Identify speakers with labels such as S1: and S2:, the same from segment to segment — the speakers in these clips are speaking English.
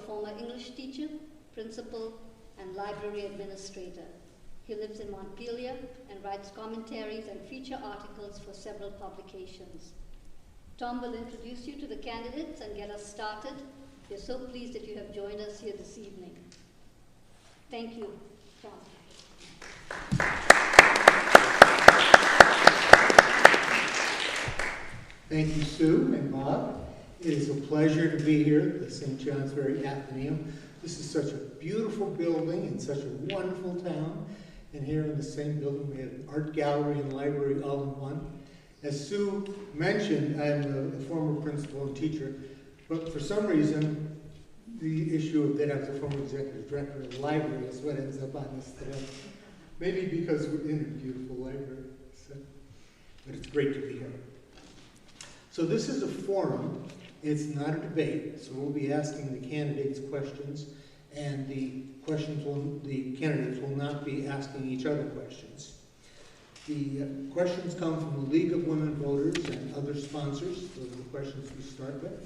S1: former English teacher, principal, and library administrator. He lives in Montpelier and writes commentaries and feature articles for several publications. Tom will introduce you to the candidates and get us started. We're so pleased that you have joined us here this evening. Thank you, Tom.
S2: Thank you, Sue and Bob. It is a pleasure to be here at the St. Johnsbury Athenaeum. This is such a beautiful building in such a wonderful town. And here in the same building, we have an art gallery and library all in one. As Sue mentioned, I'm a former principal and teacher, but for some reason, the issue of that I was a former executive director of the library is what ends up on this today. Maybe because we're in a beautiful library, so, but it's great to be here. So this is a forum. It's not a debate, so we'll be asking the candidates questions, and the candidates will not be asking each other questions. The questions come from the League of Women Voters and other sponsors. Those are the questions we start with.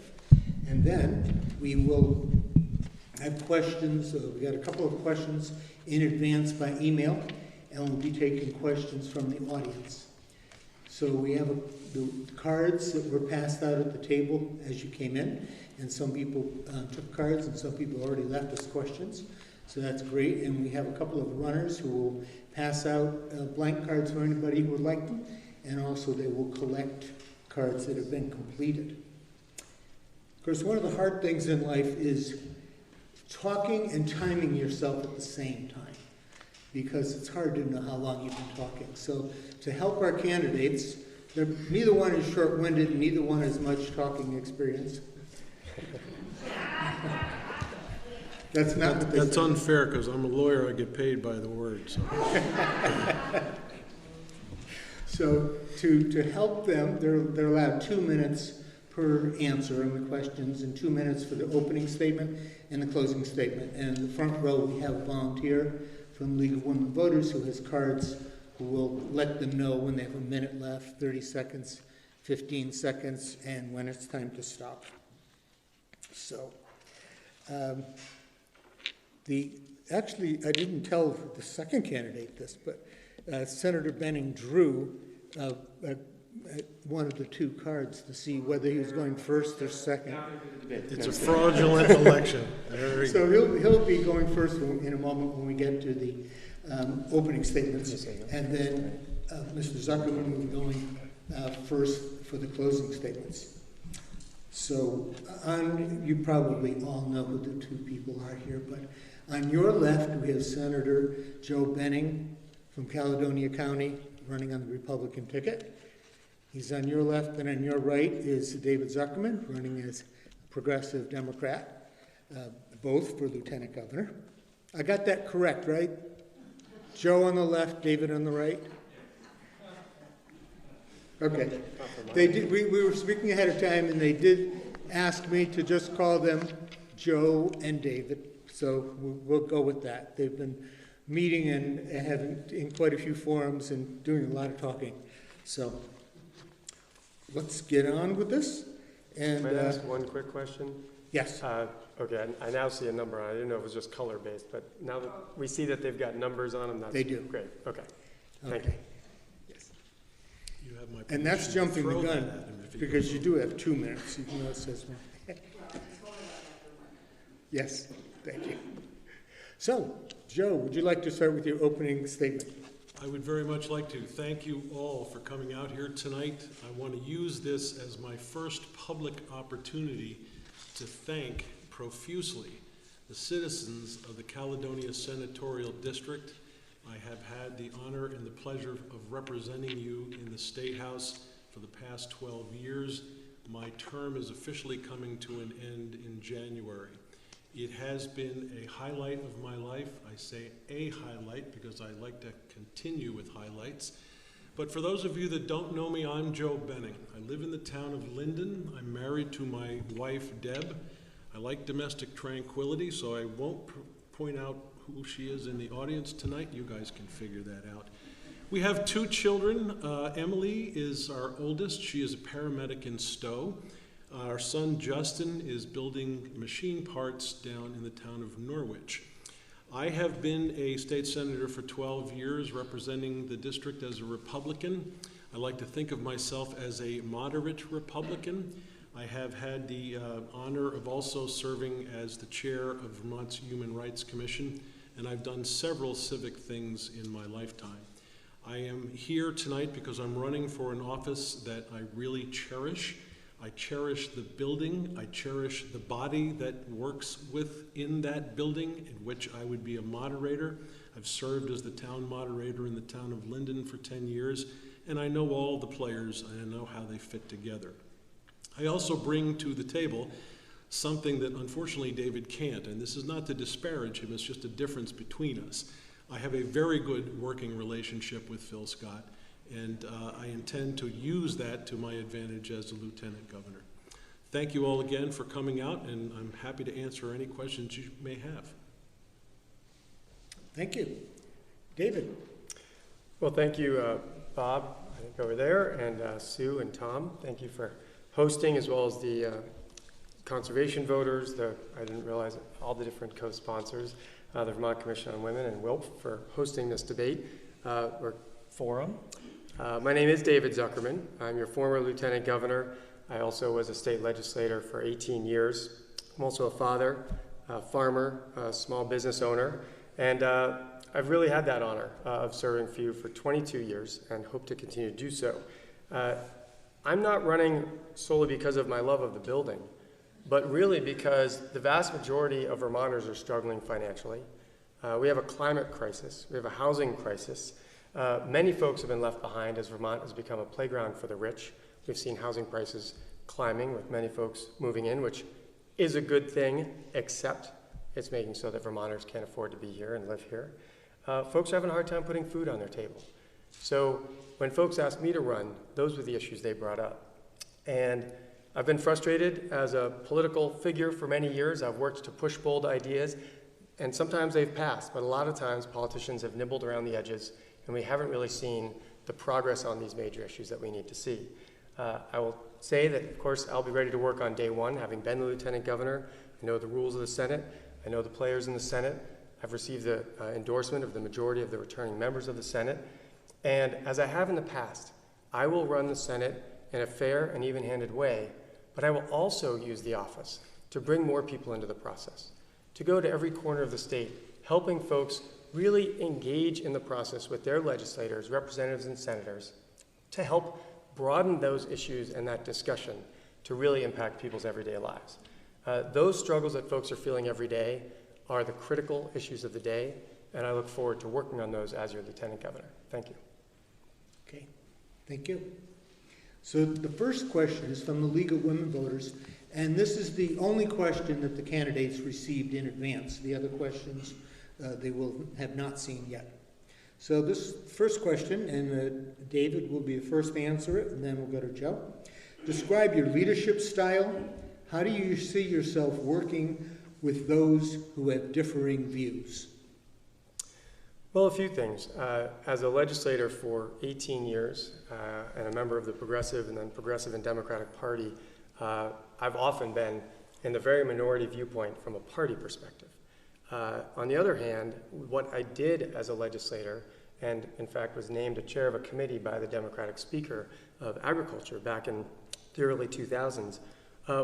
S2: And then we will have questions. We got a couple of questions in advance by email, and we'll be taking questions from the audience. So we have the cards that were passed out at the table as you came in, and some people took cards and some people already left us questions. So that's great, and we have a couple of runners who will pass out blank cards for anybody who would like them, and also they will collect cards that have been completed. Of course, one of the hard things in life is talking and timing yourself at the same time, because it's hard to know how long you've been talking. So to help our candidates, neither one is short-winded, and neither one has much talking experience. That's not what
S3: that's unfair, because I'm a lawyer. I get paid by the word. So,
S2: so to help them, they're allowed 2 minutes per answer on the questions, and 2 minutes for the opening statement and the closing statement. And in the front row, we have a volunteer from League of Women Voters who has cards, who will let them know when they have a minute left, 30 seconds, 15 seconds, and when it's time to stop. So. Actually, I didn't tell the second candidate this, but Senator Benning drew one of the two cards to see whether he was going first or second.
S3: it's a fraudulent election.
S2: So he'll be going first in a moment when we get to the opening statements, and then Mr. Zuckerman will be going first for the closing statements. So you probably all know who the two people are here, but on your left we have Senator Joe Benning from Caledonia County running on the Republican ticket. He's on your left, and on your right is David Zuckerman running as a progressive Democrat, both for lieutenant governor. I got that correct, right? Joe on the left, David on the right? Okay. They did. We were speaking ahead of time, and they did ask me to just call them Joe and David. So we'll go with that. They've been meeting and having in quite a few forums and doing a lot of talking. So let's get on with this. And
S4: might I ask one quick question?
S2: Yes.
S4: Okay, I now see a number. I didn't know if it was just color-based, but now that we see that they've got numbers on them, that's
S2: They do.
S4: Great. Okay. Thank you.
S2: Yes.
S3: You have my
S2: And that's
S3: permission to
S2: jumping the
S3: throw
S2: gun,
S3: that at him if he
S2: because
S3: goes
S2: you do have 2 minutes, even though it says one. Yes, thank you. So, Joe, would you like to start with your opening statement?
S3: I would very much like to thank you all for coming out here tonight. I want to use this as my first public opportunity to thank profusely the citizens of the Caledonia Senatorial District. I have had the honor and the pleasure of representing you in the State House for the past 12 years. My term is officially coming to an end in January. It has been a highlight of my life. I say a highlight because I like to continue with highlights. But for those of you that don't know me, I'm Joe Benning. I live in the town of Linden. I'm married to my wife, Deb. I like domestic tranquility, so I won't point out who she is in the audience tonight. You guys can figure that out. We have 2 children. Emily is our oldest. She is a paramedic in Stowe. Our son Justin is building machine parts down in the town of Norwich. I have been a state senator for 12 years, representing the district as a Republican. I like to think of myself as a moderate Republican. I have had the honor of also serving as the chair of Vermont's Human Rights Commission, and I've done several civic things in my lifetime. I am here tonight because I'm running for an office that I really cherish. I cherish the building. I cherish the body that works within that building, in which I would be a moderator. I've served as the town moderator in the town of Linden for 10 years, and I know all the players, and I know how they fit together. I also bring to the table something that unfortunately David can't, and this is not to disparage him, it's just a difference between us. I have a very good working relationship with Phil Scott, and I intend to use that to my advantage as a lieutenant governor. Thank you all again for coming out, and I'm happy to answer any questions you may have.
S2: Thank you. David?
S4: Well, thank you, Bob, I think over there, and Sue and Tom. Thank you for hosting, as well as the conservation voters, I didn't realize all the different co-sponsors, the Vermont Commission on Women and WILP for hosting this debate or forum. My name is David Zuckerman. I'm your former lieutenant governor. I also was a state legislator for 18 years. I'm also a father, a farmer, a small business owner, and I've really had that honor of serving for you for 22 years and hope to continue to do so. I'm not running solely because of my love of the building, but really because the vast majority of Vermonters are struggling financially. We have a climate crisis. We have a housing crisis. Many folks have been left behind as Vermont has become a playground for the rich. We've seen housing prices climbing with many folks moving in, which is a good thing, except it's making so that Vermonters can't afford to be here and live here. Folks are having a hard time putting food on their table. So when folks asked me to run, those were the issues they brought up. And I've been frustrated as a political figure for many years. I've worked to push bold ideas, and sometimes they've passed, but a lot of times politicians have nibbled around the edges, and we haven't really seen the progress on these major issues that we need to see. I will say that, of course, I'll be ready to work on day one, having been the lieutenant governor. I know the rules of the Senate. I know the players in the Senate. I've received the endorsement of the majority of the returning members of the Senate. And as I have in the past, I will run the Senate in a fair and even-handed way, but I will also use the office to bring more people into the process, to go to every corner of the state, helping folks really engage in the process with their legislators, representatives, and senators to help broaden those issues and that discussion to really impact people's everyday lives. Those struggles that folks are feeling every day are the critical issues of the day, and I look forward to working on those as your lieutenant governor. Thank you.
S2: Okay, thank you. So the first question is from the League of Women Voters, and this is the only question that the candidates received in advance. The other questions they will have not seen yet. So this first question, and David will be the first to answer it, and then we'll go to Joe. Describe your leadership style. How do you see yourself working with those who have differing views?
S4: Well, a few things. As a legislator for 18 years and a member of the Progressive and then Progressive and Democratic Party, I've often been in the very minority viewpoint from a party perspective. On the other hand, what I did as a legislator, and in fact was named a chair of a committee by the Democratic Speaker of Agriculture back in the early 2000s,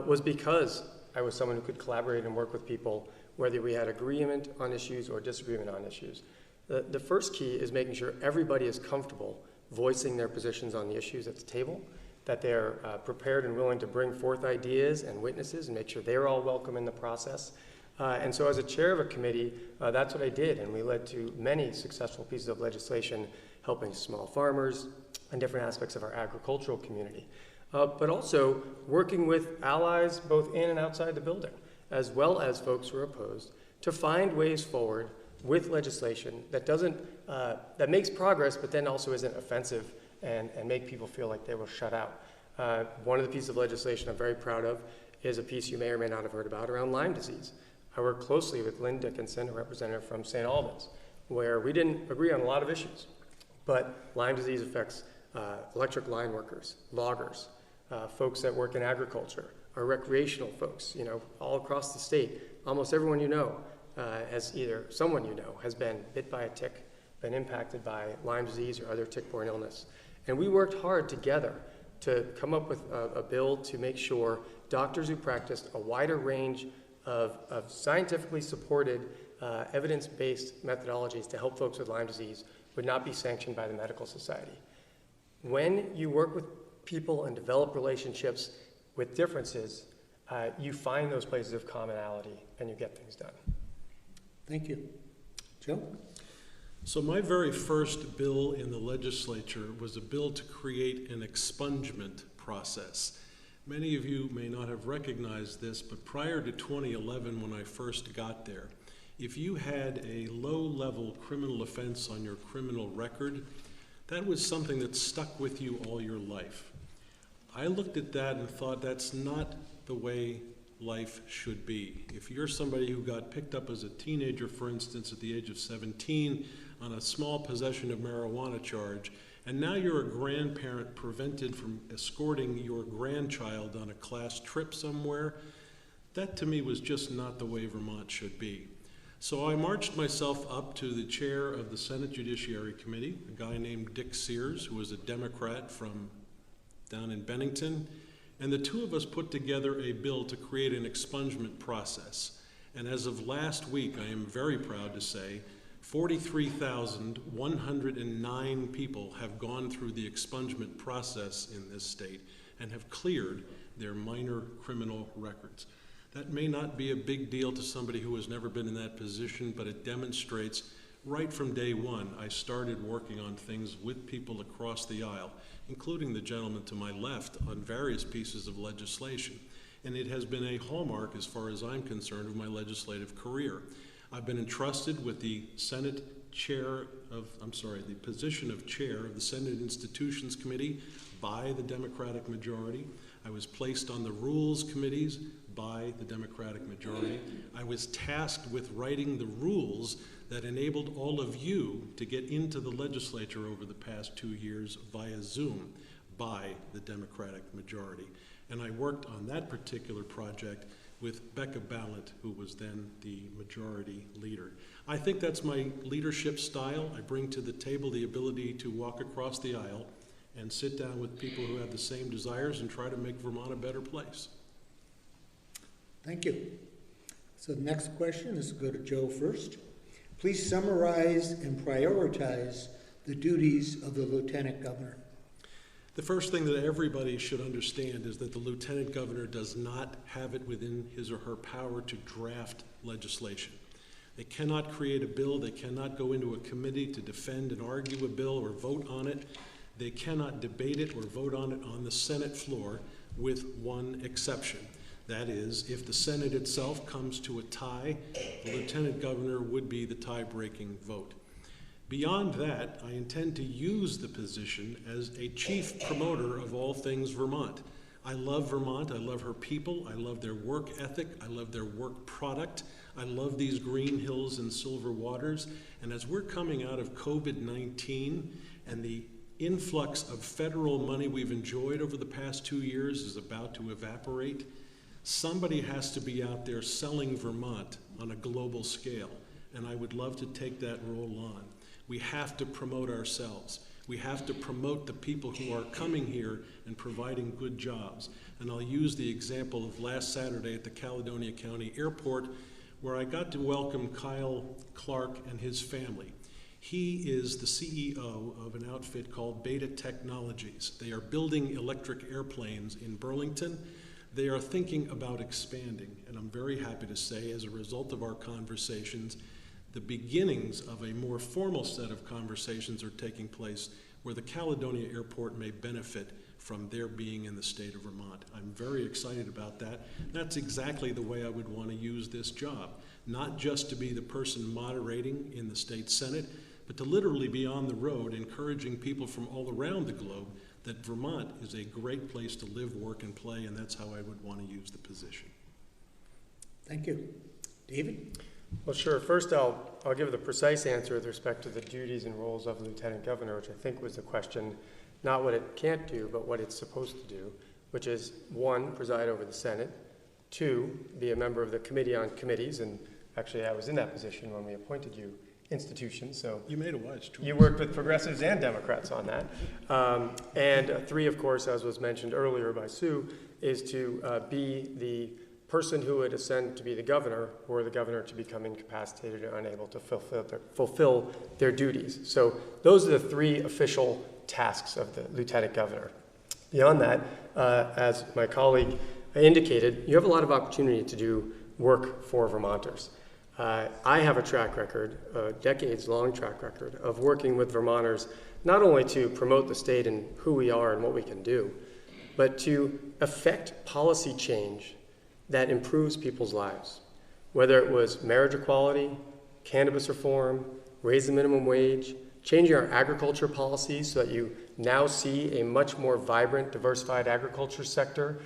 S4: was because I was someone who could collaborate and work with people, whether we had agreement on issues or disagreement on issues. The first key is making sure everybody is comfortable voicing their positions on the issues at the table, that they're prepared and willing to bring forth ideas and witnesses and make sure they're all welcome in the process. And so as a chair of a committee, that's what I did, and we led to many successful pieces of legislation helping small farmers and different aspects of our agricultural community. But also working with allies both in and outside the building, as well as folks who are opposed, to find ways forward with legislation that doesn't, that makes progress, but then also isn't offensive and make people feel like they will shut out. One of the pieces of legislation I'm very proud of is a piece you may or may not have heard about around Lyme disease. I work closely with Lynn Dickinson, a representative from St. Albans, where we didn't agree on a lot of issues, but Lyme disease affects electric line workers, loggers, folks that work in agriculture, our recreational folks, all across the state. Almost everyone someone has been bit by a tick, been impacted by Lyme disease or other tick-borne illness. And we worked hard together to come up with a bill to make sure doctors who practiced a wider range of scientifically supported, evidence-based methodologies to help folks with Lyme disease would not be sanctioned by the medical society. When you work with people and develop relationships with differences, you find those places of commonality and you get things done.
S2: Thank you. Joe?
S3: So my very first bill in the legislature was a bill to create an expungement process. Many of you may not have recognized this, but prior to 2011, when I first got there, if you had a low-level criminal offense on your criminal record, that was something that stuck with you all your life. I looked at that and thought that's not the way life should be. If you're somebody who got picked up as a teenager, for instance, at the age of 17 on a small possession of marijuana charge, and now you're a grandparent prevented from escorting your grandchild on a class trip somewhere, that to me was just not the way Vermont should be. So I marched myself up to the chair of the Senate Judiciary Committee, a guy named Dick Sears, who was a Democrat from down in Bennington, and the two of us put together a bill to create an expungement process. And as of last week, I am very proud to say, 43,109 people have gone through the expungement process in this state and have cleared their minor criminal records. That may not be a big deal to somebody who has never been in that position, but it demonstrates right from day one, I started working on things with people across the aisle, including the gentleman to my left, on various pieces of legislation. And it has been a hallmark, as far as I'm concerned, of my legislative career. I've been entrusted with the the position of chair of the Senate Institutions Committee by the Democratic majority. I was placed on the rules committees by the Democratic majority. I was tasked with writing the rules that enabled all of you to get into the legislature over the past 2 years via Zoom by the Democratic majority. And I worked on that particular project with Becca Ballant, who was then the majority leader. I think that's my leadership style. I bring to the table the ability to walk across the aisle and sit down with people who have the same desires and try to make Vermont a better place.
S2: Thank you. So the next question is to go to Joe first. Please summarize and prioritize the duties of the Lieutenant Governor.
S3: The first thing that everybody should understand is that the Lieutenant Governor does not have it within his or her power to draft legislation. They cannot create a bill. They cannot go into a committee to defend and argue a bill or vote on it. They cannot debate it or vote on it on the Senate floor, with one exception. That is, if the Senate itself comes to a tie, the Lieutenant Governor would be the tie-breaking vote. Beyond that, I intend to use the position as a chief promoter of all things Vermont. I love Vermont. I love her people. I love their work ethic. I love their work product. I love these green hills and silver waters. And as we're coming out of COVID-19 and the influx of federal money we've enjoyed over the past 2 years is about to evaporate, somebody has to be out there selling Vermont on a global scale. And I would love to take that role on. We have to promote ourselves. We have to promote the people who are coming here and providing good jobs. And I'll use the example of last Saturday at the Caledonia County Airport, where I got to welcome Kyle Clark and his family. He is the CEO of an outfit called Beta Technologies. They are building electric airplanes in Burlington. They are thinking about expanding, and I'm very happy to say, as a result of our conversations, the beginnings of a more formal set of conversations are taking place where the Caledonia Airport may benefit from their being in the state of Vermont. I'm very excited about that. That's exactly the way I would want to use this job, not just to be the person moderating in the state Senate, but to literally be on the road encouraging people from all around the globe that Vermont is a great place to live, work, and play, and that's how I would want to use the position.
S2: Thank you. David?
S4: Well, sure. First, I'll give the precise answer with respect to the duties and roles of the Lieutenant Governor, which I think was the question, not what it can't do, but what it's supposed to do, which is 1, preside over the Senate, 2, be a member of the Committee on Committees, and actually I was in that position when we appointed you institutions, so
S3: You made a wise choice.
S4: you worked with progressives and Democrats on that. And 3, of course, as was mentioned earlier by Sue, is to be the person who would ascend to be the governor, or the governor to become incapacitated or unable to fulfill their duties. So those are the 3 official tasks of the lieutenant governor. Beyond that, as my colleague indicated, you have a lot of opportunity to do work for Vermonters. I have a track record, a decades-long track record, of working with Vermonters not only to promote the state and who we are and what we can do, but to affect policy change that improves people's lives. Whether it was marriage equality, cannabis reform, raise the minimum wage, changing our agriculture policies so that you now see a much more vibrant, diversified agriculture sector,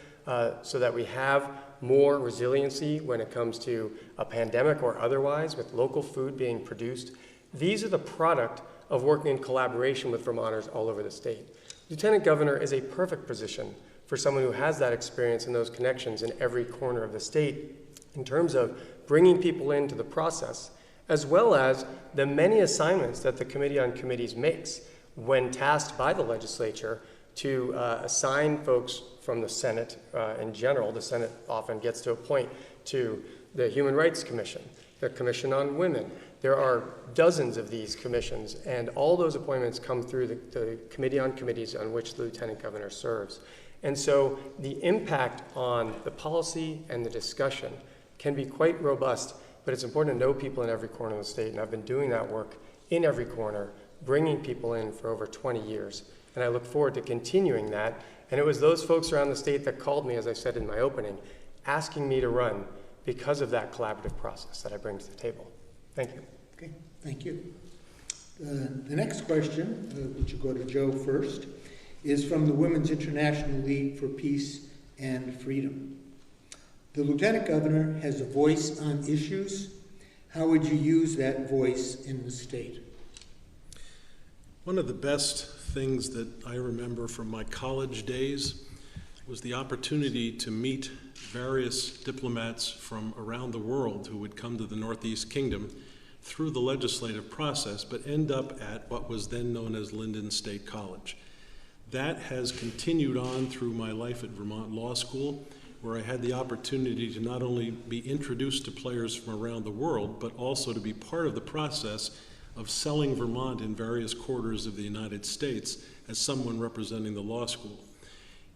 S4: so that we have more resiliency when it comes to a pandemic or otherwise, with local food being produced. These are the product of working in collaboration with Vermonters all over the state. Lieutenant Governor is a perfect position for someone who has that experience and those connections in every corner of the state in terms of bringing people into the process, as well as the many assignments that the Committee on Committees makes when tasked by the legislature to assign folks from the Senate in general. The Senate often gets to appoint to the Human Rights Commission, the Commission on Women. There are dozens of these commissions, and all those appointments come through the Committee on Committees on which the Lieutenant Governor serves. And so the impact on the policy and the discussion can be quite robust, but it's important to know people in every corner of the state, and I've been doing that work in every corner, bringing people in for over 20 years. And I look forward to continuing that. And it was those folks around the state that called me, as I said in my opening, asking me to run because of that collaborative process that I bring to the table. Thank you.
S2: Okay, thank you. The next question, which will go to Joe first, is from the Women's International League for Peace and Freedom. The Lieutenant Governor has a voice on issues. How would you use that voice in the state?
S3: One of the best things that I remember from my college days was the opportunity to meet various diplomats from around the world who would come to the Northeast Kingdom through the legislative process, but end up at what was then known as Linden State College. That has continued on through my life at Vermont Law School, where I had the opportunity to not only be introduced to players from around the world, but also to be part of the process of selling Vermont in various quarters of the United States as someone representing the law school.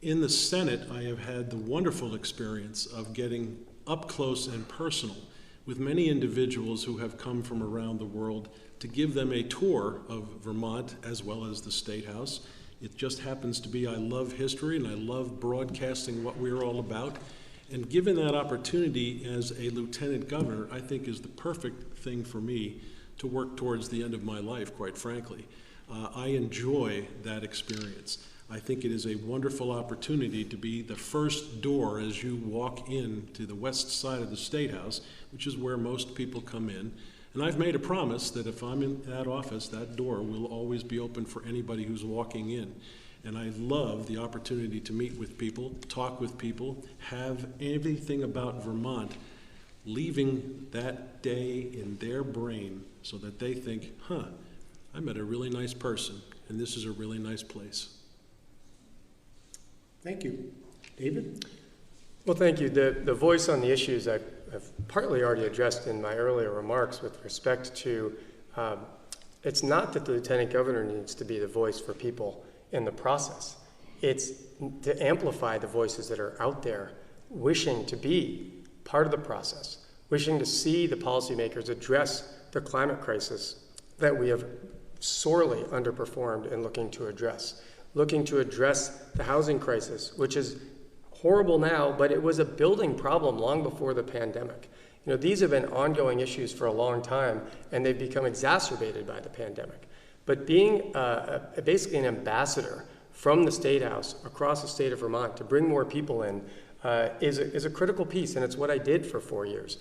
S3: In the Senate, I have had the wonderful experience of getting up close and personal with many individuals who have come from around the world to give them a tour of Vermont as well as the State House. It just happens to be I love history and I love broadcasting what we're all about. And given that opportunity as a lieutenant governor, I think is the perfect thing for me to work towards the end of my life, quite frankly. I enjoy that experience. I think it is a wonderful opportunity to be the first door as you walk in to the west side of the State House, which is where most people come in. And I've made a promise that if I'm in that office, that door will always be open for anybody who's walking in. And I love the opportunity to meet with people, talk with people, have everything about Vermont leaving that day in their brain so that they think, I met a really nice person, and this is a really nice place.
S2: Thank you. David?
S4: Well, thank you. The voice on the issues I've partly already addressed in my earlier remarks with respect to, it's not that the Lieutenant Governor needs to be the voice for people in the process. It's to amplify the voices that are out there wishing to be part of the process, wishing to see the policymakers address the climate crisis that we have sorely underperformed in looking to address the housing crisis, which is horrible now, but it was a building problem long before the pandemic. You know, these have been ongoing issues for a long time, and they've become exacerbated by the pandemic. But being basically an ambassador from the State House across the state of Vermont to bring more people in is a critical piece, and it's what I did for 4 years.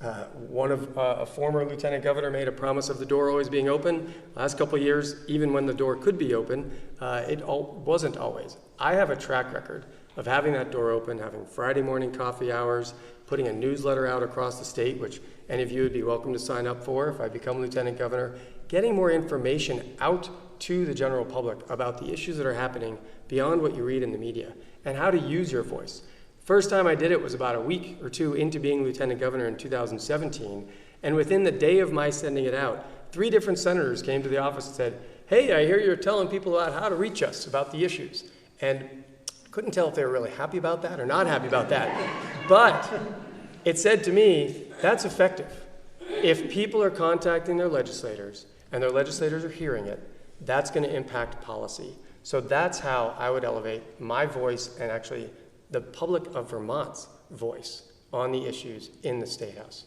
S4: A former lieutenant governor made a promise of the door always being open. Last couple of years, even when the door could be open, it wasn't always. I have a track record of having that door open, having Friday morning coffee hours, putting a newsletter out across the state, which any of you would be welcome to sign up for if I become Lieutenant Governor, getting more information out to the general public about the issues that are happening beyond what you read in the media and how to use your voice. First time I did it was about a week or two into being Lieutenant Governor in 2017, and within the day of my sending it out, 3 different senators came to the office and said, "Hey, I hear you're telling people about how to reach us about the issues." And couldn't tell if they were really happy about that or not happy about that. But it said to me, that's effective. If people are contacting their legislators and their legislators are hearing it, that's going to impact policy. So that's how I would elevate my voice and actually the public of Vermont's voice on the issues in the State House.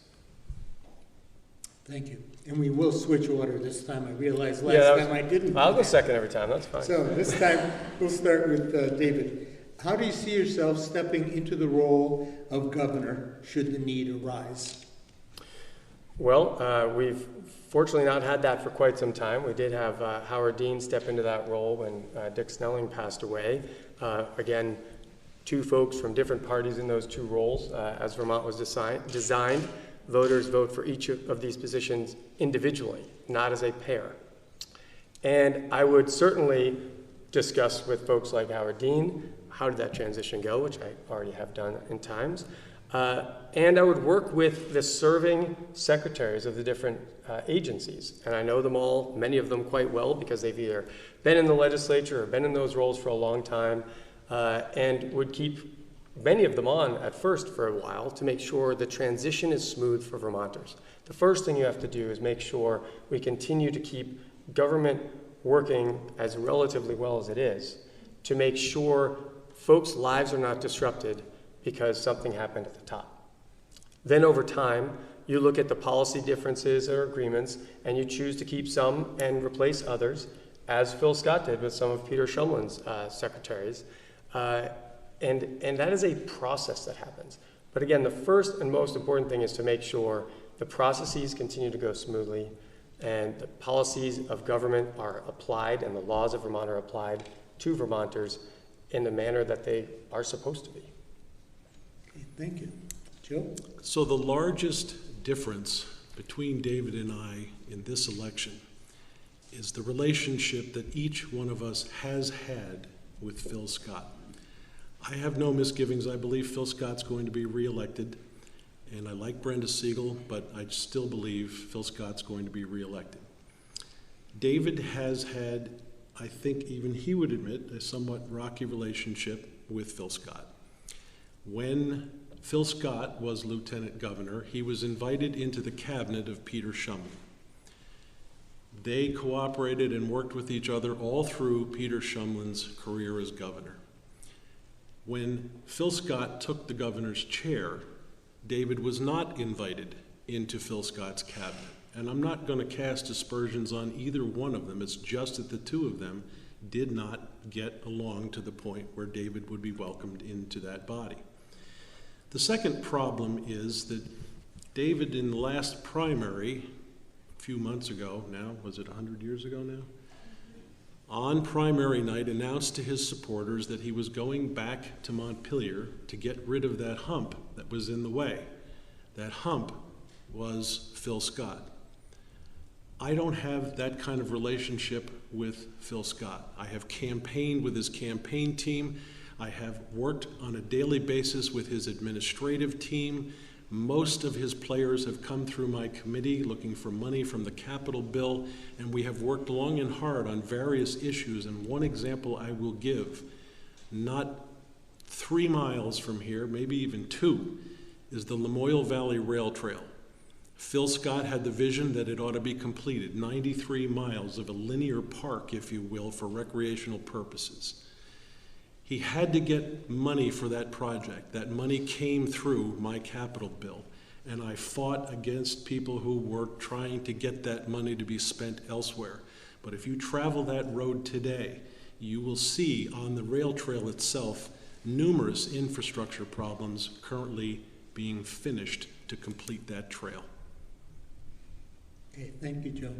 S2: Thank you. And we will switch order this time. I realized last time I didn't.
S4: I'll go second every time, that's fine.
S2: So this time, we'll start with David. How do you see yourself stepping into the role of governor should the need arise?
S4: Well, we've fortunately not had that for quite some time. We did have Howard Dean step into that role when Dick Snelling passed away. Again, 2 folks from different parties in those 2 roles. As Vermont was designed, voters vote for each of these positions individually, not as a pair. And I would certainly discuss with folks like Howard Dean, how did that transition go, which I already have done in times. And I would work with the serving secretaries of the different agencies. And I know them all, many of them quite well, because they've either been in the legislature or been in those roles for a long time, and would keep many of them on at first for a while to make sure the transition is smooth for Vermonters. The first thing you have to do is make sure we continue to keep government working as relatively well as it is, to make sure folks' lives are not disrupted because something happened at the top. Then over time, you look at the policy differences or agreements, and you choose to keep some and replace others, as Phil Scott did with some of Peter Shumlin's secretaries. And that is a process that happens. But again, the first and most important thing is to make sure the processes continue to go smoothly and the policies of government are applied and the laws of Vermont are applied to Vermonters in the manner that they are supposed to be.
S2: Okay, thank you. Joe?
S3: So the largest difference between David and I in this election is the relationship that each one of us has had with Phil Scott. I have no misgivings. I believe Phil Scott's going to be reelected, and I like Brenda Siegel, but I still believe Phil Scott's going to be reelected. David has had, I think even he would admit, a somewhat rocky relationship with Phil Scott. When Phil Scott was lieutenant governor, he was invited into the cabinet of Peter Shumlin. They cooperated and worked with each other all through Peter Shumlin's career as governor. When Phil Scott took the governor's chair, David was not invited into Phil Scott's cabinet. And I'm not going to cast aspersions on either one of them. It's just that the 2 of them did not get along to the point where David would be welcomed into that body. The second problem is that David, in the last primary, a few months ago now, was it 100 years ago now? On primary night, announced to his supporters that he was going back to Montpelier to get rid of that hump that was in the way. That hump was Phil Scott. I don't have that kind of relationship with Phil Scott. I have campaigned with his campaign team. I have worked on a daily basis with his administrative team. Most of his players have come through my committee looking for money from the capital bill, and we have worked long and hard on various issues. And one example I will give, not 3 miles from here, maybe even 2, is the Lamoille Valley Rail Trail. Phil Scott had the vision that it ought to be completed, 93 miles of a linear park, if you will, for recreational purposes. He had to get money for that project. That money came through my capital bill, and I fought against people who were trying to get that money to be spent elsewhere. But if you travel that road today, you will see on the rail trail itself numerous infrastructure problems currently being finished to complete that trail.
S2: Okay, thank you, Joe.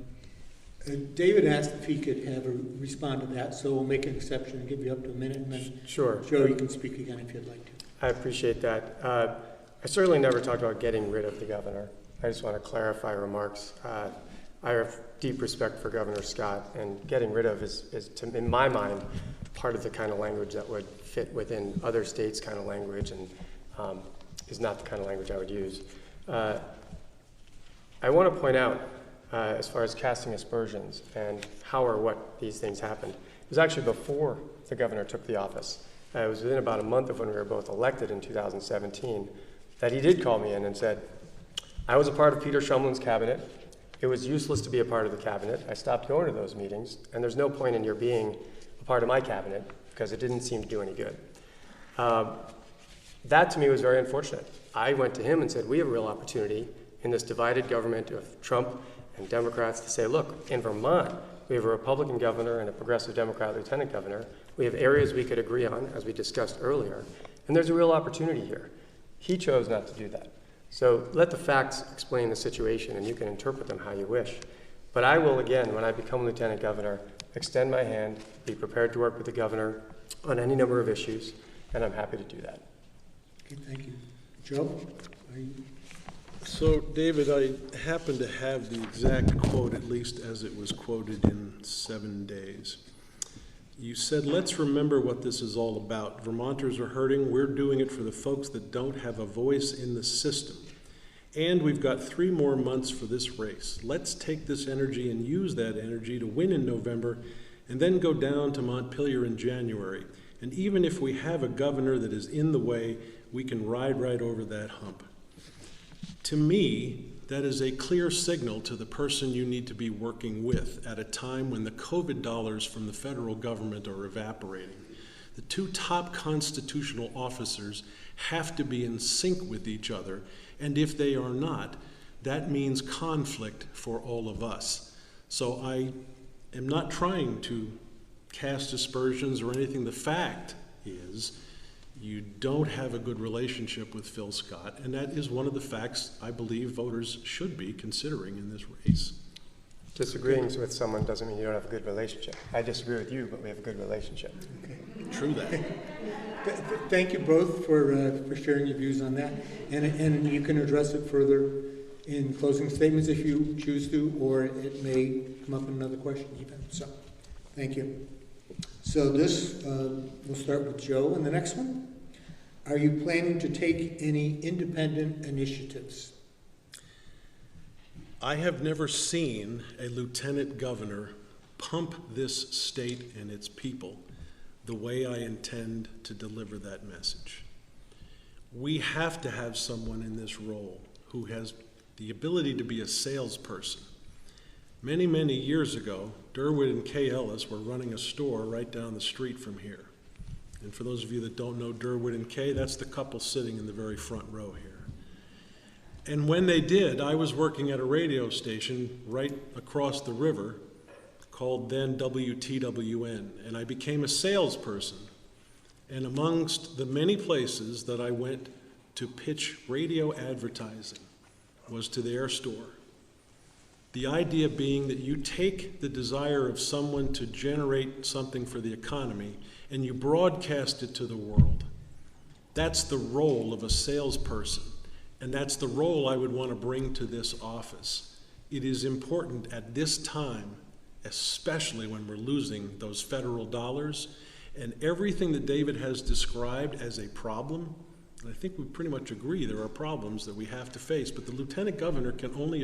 S2: David asked if he could have a respond to that, so we'll make an exception and give you up to a minute, and then
S4: Sure.
S2: Joe, you can speak again if you'd like to.
S4: I appreciate that. I certainly never talked about getting rid of the governor. I just want to clarify remarks. I have deep respect for Governor Scott, and getting rid of is in my mind, part of the kind of language that would fit within other states' kind of language, and is not the kind of language I would use. I want to point out, as far as casting aspersions and how or what these things happened, it was actually before the governor took the office. It was within about a month of when we were both elected in 2017 that he did call me in and said, I was a part of Peter Shumlin's cabinet. It was useless to be a part of the cabinet. I stopped going to those meetings, and there's no point in your being a part of my cabinet because it didn't seem to do any good. That to me was very unfortunate. I went to him and said, we have a real opportunity in this divided government of Trump and Democrats to say, look, in Vermont, we have a Republican governor and a progressive Democrat lieutenant governor. We have areas we could agree on, as we discussed earlier, and there's a real opportunity here. He chose not to do that. So let the facts explain the situation, and you can interpret them how you wish. But I will, again, when I become lieutenant governor, extend my hand, be prepared to work with the governor on any number of issues, and I'm happy to do that.
S2: Okay, thank you. Joe? Are you...
S3: So, David, I happen to have the exact quote, at least as it was quoted in 7 Days. You said, let's remember what this is all about. Vermonters are hurting. We're doing it for the folks that don't have a voice in the system. And we've got 3 more months for this race. Let's take this energy and use that energy to win in November and then go down to Montpelier in January. And even if we have a governor that is in the way, we can ride right over that hump. To me, that is a clear signal to the person you need to be working with at a time when the COVID dollars from the federal government are evaporating. The 2 top constitutional officers have to be in sync with each other, and if they are not, that means conflict for all of us. So I am not trying to cast aspersions or anything. The fact is, you don't have a good relationship with Phil Scott, and that is one of the facts I believe voters should be considering in this race.
S4: Disagreeing with someone doesn't mean you don't have a good relationship. I disagree with you, but we have a good relationship.
S2: Okay.
S3: True that.
S2: Thank you both for sharing your views on that, and you can address it further in closing statements if you choose to, or it may come up in another question even. So, thank you. So this, we'll start with Joe in the next one. Are you planning to take any independent initiatives?
S3: I have never seen a lieutenant governor pump this state and its people the way I intend to deliver that message. We have to have someone in this role who has the ability to be a salesperson. Many, many years ago, Durwood and Kay Ellis were running a store right down the street from here. And for those of you that don't know Durwood and Kay, that's the couple sitting in the very front row here. And when they did, I was working at a radio station right across the river called then WTWN, and I became a salesperson. And amongst the many places that I went to pitch radio advertising was to their store. The idea being that you take the desire of someone to generate something for the economy and you broadcast it to the world. That's the role of a salesperson, and that's the role I would want to bring to this office. It is important at this time, especially when we're losing those federal dollars, and everything that David has described as a problem, and I think we pretty much agree there are problems that we have to face, but the lieutenant governor can only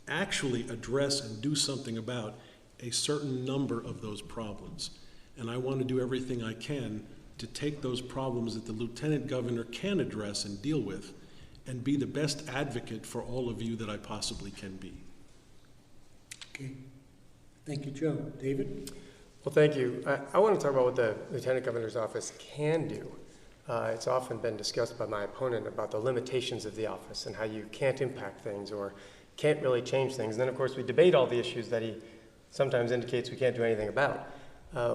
S3: actually address and do something about a certain number of those problems. And I want to do everything I can to take those problems that the lieutenant governor can address and deal with and be the best advocate for all of you that I possibly can be.
S2: Okay. Thank you, Joe. David?
S4: Well, thank you. I want to talk about what the lieutenant governor's office can do. It's often been discussed by my opponent about the limitations of the office and how you can't impact things or can't really change things. And then, of course, we debate all the issues that he sometimes indicates we can't do anything about.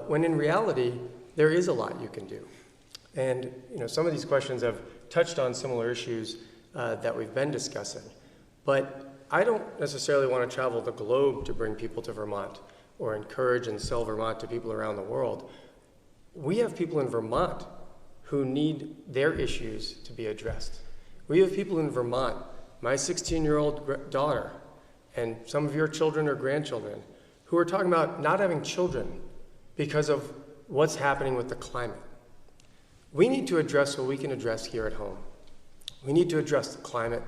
S4: When in reality, there is a lot you can do. And some of these questions have touched on similar issues that we've been discussing. But I don't necessarily want to travel the globe to bring people to Vermont or encourage and sell Vermont to people around the world. We have people in Vermont who need their issues to be addressed. We have people in Vermont, my 16-year-old daughter, and some of your children or grandchildren, who are talking about not having children because of what's happening with the climate. We need to address what we can address here at home. We need to address the climate,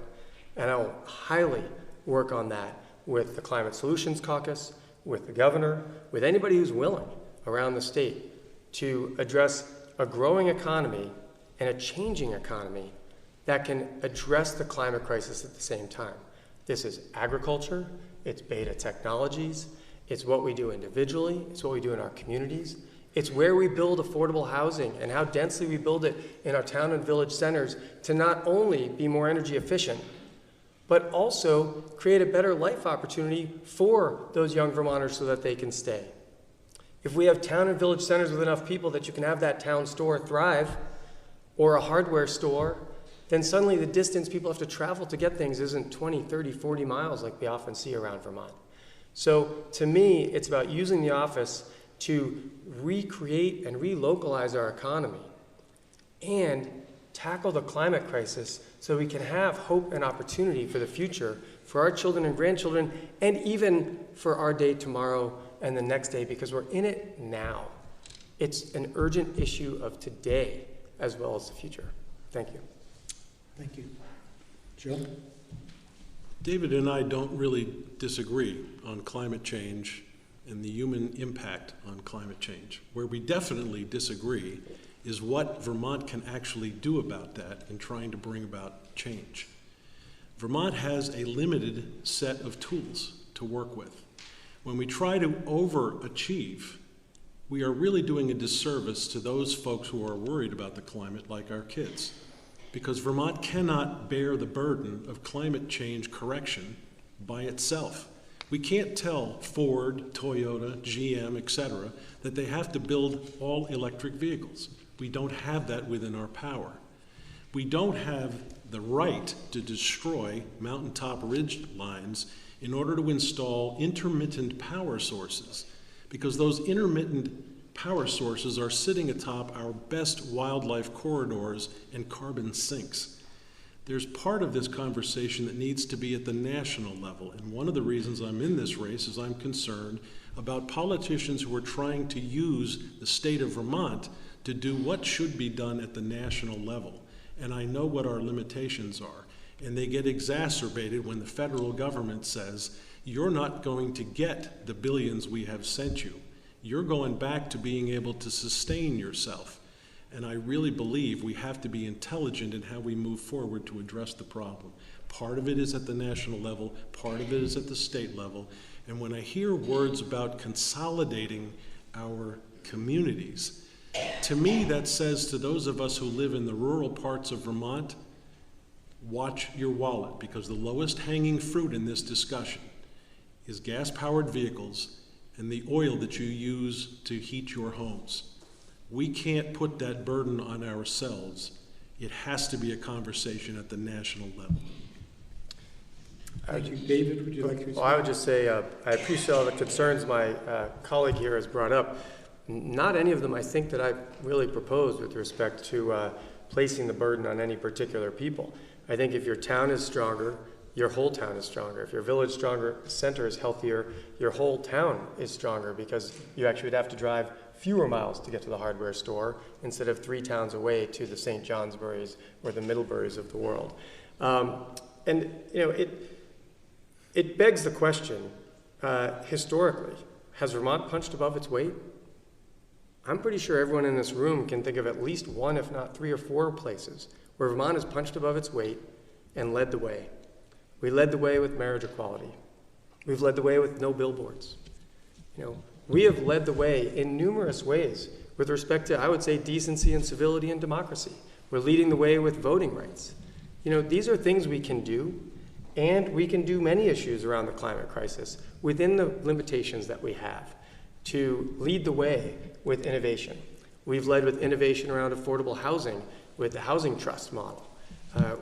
S4: and I will highly work on that with the Climate Solutions Caucus, with the governor, with anybody who's willing around the state to address a growing economy and a changing economy that can address the climate crisis at the same time. This is agriculture, it's beta technologies, it's what we do individually, it's what we do in our communities, it's where we build affordable housing and how densely we build it in our town and village centers to not only be more energy efficient, but also create a better life opportunity for those young Vermonters so that they can stay. If we have town and village centers with enough people that you can have that town store thrive, or a hardware store, then suddenly the distance people have to travel to get things isn't 20, 30, 40 miles like we often see around Vermont. So to me, it's about using the office to recreate and relocalize our economy and tackle the climate crisis so we can have hope and opportunity for the future for our children and grandchildren, and even for our day tomorrow and the next day, because we're in it now. It's an urgent issue of today as well as the future. Thank you.
S2: Thank you. Joe?
S3: David and I don't really disagree on climate change and the human impact on climate change. Where we definitely disagree is what Vermont can actually do about that in trying to bring about change. Vermont has a limited set of tools to work with. When we try to overachieve, we are really doing a disservice to those folks who are worried about the climate, like our kids. Because Vermont cannot bear the burden of climate change correction by itself. We can't tell Ford, Toyota, GM, etc., that they have to build all electric vehicles. We don't have that within our power. We don't have the right to destroy mountaintop ridge lines in order to install intermittent power sources, because those intermittent power sources are sitting atop our best wildlife corridors and carbon sinks. There's part of this conversation that needs to be at the national level, and one of the reasons I'm in this race is I'm concerned about politicians who are trying to use the state of Vermont to do what should be done at the national level. And I know what our limitations are, and they get exacerbated when the federal government says, you're not going to get the billions we have sent you. You're going back to being able to sustain yourself. And I really believe we have to be intelligent in how we move forward to address the problem. Part of it is at the national level, part of it is at the state level. And when I hear words about consolidating our communities, to me that says to those of us who live in the rural parts of Vermont, watch your wallet, because the lowest hanging fruit in this discussion is gas-powered vehicles and the oil that you use to heat your homes. We can't put that burden on ourselves. It has to be a conversation at the national level.
S2: Thank you. David, would you like to respond?
S4: Well, I would just say I appreciate all the concerns my colleague here has brought up. Not any of them I think that I really proposed with respect to placing the burden on any particular people. I think if your town is stronger, your whole town is stronger. If your village center is healthier, your whole town is stronger, because you actually would have to drive fewer miles to get to the hardware store instead of 3 towns away to the St. Johnsburys or the Middleburys of the world. And you know, it begs the question, historically, has Vermont punched above its weight? I'm pretty sure everyone in this room can think of at least one, if not 3 or 4 places where Vermont has punched above its weight and led the way. We led the way with marriage equality. We've led the way with no billboards. You know, we have led the way in numerous ways with respect to, I would say, decency and civility and democracy. We're leading the way with voting rights. You know, these are things we can do, and we can do many issues around the climate crisis within the limitations that we have to lead the way with innovation. We've led with innovation around affordable housing with the housing trust model.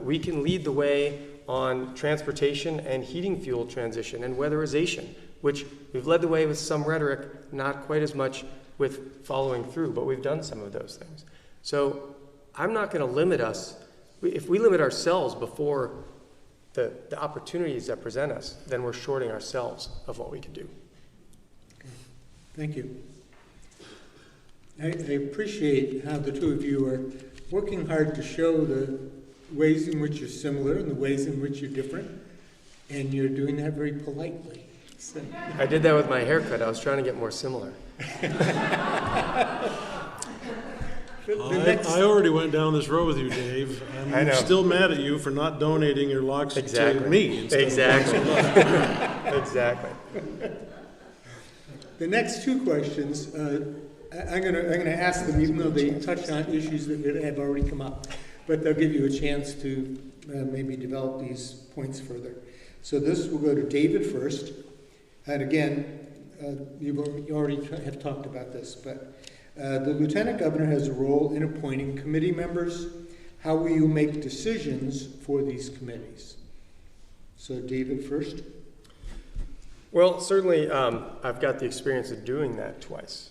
S4: We can lead the way on transportation and heating fuel transition and weatherization, which we've led the way with some rhetoric, not quite as much with following through, but we've done some of those things. So I'm not going to limit us. If we limit ourselves before the opportunities that present us, then we're shorting ourselves of what we can do.
S2: Thank you. I appreciate how the two of you are working hard to show the ways in which you're similar and the ways in which you're different, and you're doing that very politely. So.
S4: I did that with my haircut. I was trying to get more similar.
S3: I already went down this road with you, Dave.
S4: I know.
S3: I'm still mad at you for not donating your locks to me instead
S4: Exactly.
S3: of
S4: Exactly.
S2: The next two questions, I'm gonna ask them, even though they touch on issues that have already come up, but they'll give you a chance to maybe develop these points further. So this will go to David first, and again, you already have talked about this, but the Lieutenant Governor has a role in appointing committee members. How will you make decisions for these committees? So David first.
S4: Well, certainly I've got the experience of doing that twice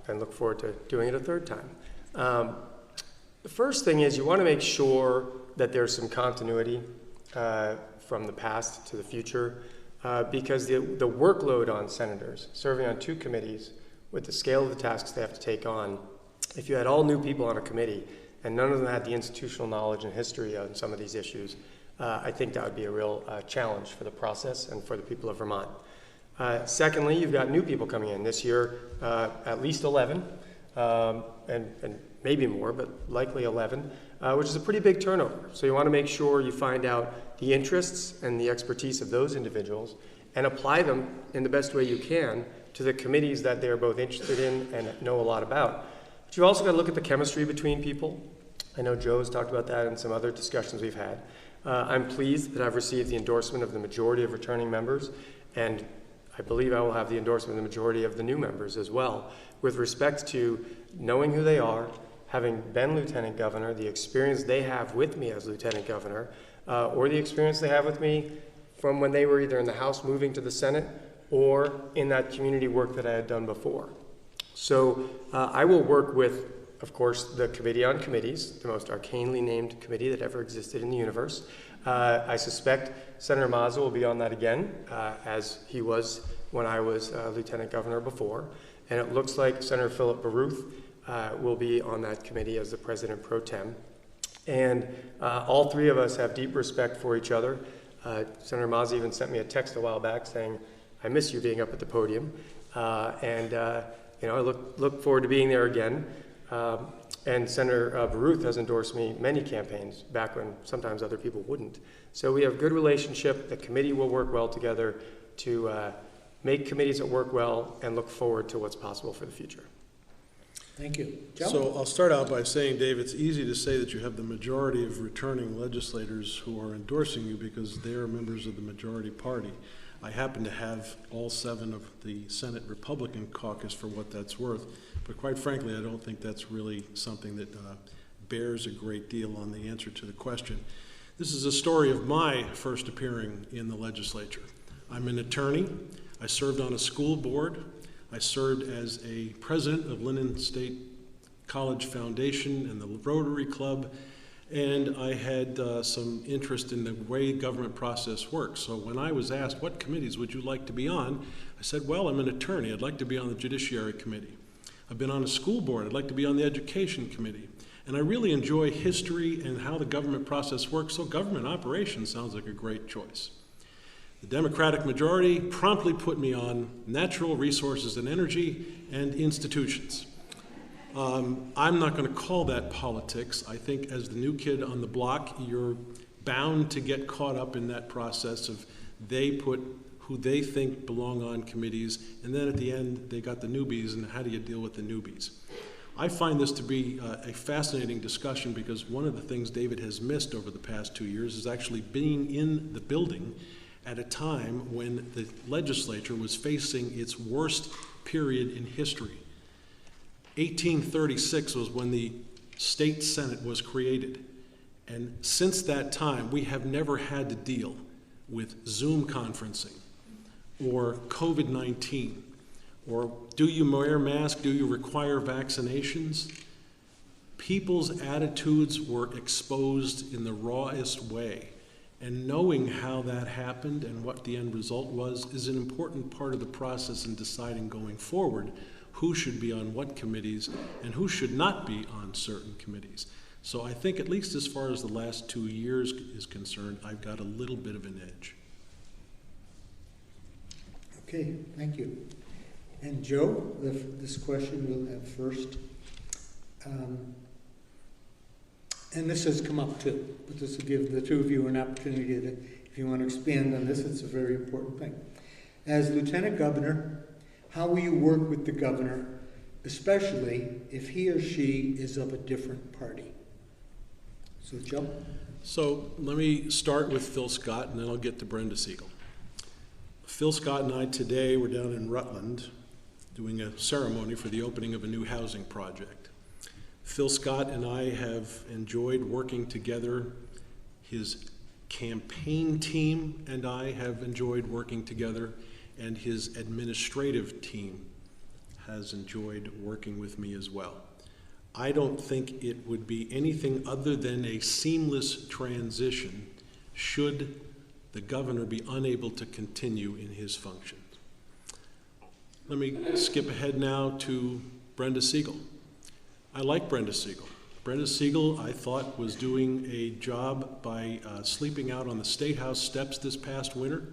S4: and look forward to doing it a third time. The first thing is you want to make sure that there's some continuity from the past to the future because the workload on senators serving on two committees with the scale of the tasks they have to take on, if you had all new people on a committee and none of them had the institutional knowledge and history on some of these issues, I think that would be a real challenge for the process and for the people of Vermont. Secondly, you've got new people coming in. This year, at least 11, and maybe more, but likely 11, which is a pretty big turnover. So you want to make sure you find out the interests and the expertise of those individuals and apply them in the best way you can to the committees that they're both interested in and know a lot about. But you've also got to look at the chemistry between people. I know Joe's talked about that in some other discussions we've had. I'm pleased that I've received the endorsement of the majority of returning members, and I believe I will have the endorsement of the majority of the new members as well, with respect to knowing who they are, having been Lieutenant Governor, the experience they have with me as Lieutenant Governor, or the experience they have with me from when they were either in the House moving to the Senate or in that community work that I had done before. So I will work with, of course, the Committee on Committees, the most arcanely named committee that ever existed in the universe. I suspect Senator Mazza will be on that again, as he was when I was Lieutenant Governor before. And it looks like Senator Philip Baruth will be on that committee as the President Pro Tem. And all three of us have deep respect for each other. Senator Mazza even sent me a text a while back saying, I miss you being up at the podium. I look forward to being there again. And Senator Baruth has endorsed me many campaigns back when sometimes other people wouldn't. So we have good relationship. The committee will work well together to make committees that work well and look forward to what's possible for the future.
S2: Thank you. Joe?
S3: So I'll start out by saying, Dave, it's easy to say that you have the majority of returning legislators who are endorsing you because they are members of the majority party. I happen to have all 7 of the Senate Republican caucus for what that's worth, but quite frankly, I don't think that's really something that bears a great deal on the answer to the question. This is a story of my first appearing in the legislature. I'm an attorney. I served on a school board. I served as a president of Lynn State College Foundation and the Rotary Club, and I had some interest in the way government process works. So when I was asked, what committees would you like to be on? I said, well, I'm an attorney. I'd like to be on the Judiciary Committee. I've been on a school board. I'd like to be on the Education Committee. And I really enjoy history and how the government process works, so government operations sounds like a great choice. The Democratic majority promptly put me on natural resources and energy and institutions. I'm not going to call that politics. I think as the new kid on the block, you're bound to get caught up in that process of they put who they think belong on committees, and then at the end, they got the newbies, and how do you deal with the newbies? I find this to be a fascinating discussion because one of the things David has missed over the past 2 years is actually being in the building at a time when the legislature was facing its worst period in history. 1836 was when the state Senate was created. And since that time, we have never had to deal with Zoom conferencing or COVID-19 or do you wear a mask, do you require vaccinations? People's attitudes were exposed in the rawest way. And knowing how that happened and what the end result was is an important part of the process in deciding going forward who should be on what committees and who should not be on certain committees. So I think at least as far as the last 2 years is concerned, I've got a little bit of an edge.
S2: Okay, thank you. And Joe, this question we'll have first. And this has come up too, but this will give the two of you an opportunity to, if you want to expand on this, it's a very important thing. As Lieutenant Governor, how will you work with the governor, especially if he or she is of a different party? So, Joe?
S3: So let me start with Phil Scott, and then I'll get to Brenda Siegel. Phil Scott and I today were down in Rutland doing a ceremony for the opening of a new housing project. Phil Scott and I have enjoyed working together. His campaign team and I have enjoyed working together, and his administrative team has enjoyed working with me as well. I don't think it would be anything other than a seamless transition should the governor be unable to continue in his functions. Let me skip ahead now to Brenda Siegel. I like Brenda Siegel. Brenda Siegel, I thought, was doing a job by sleeping out on the State House steps this past winter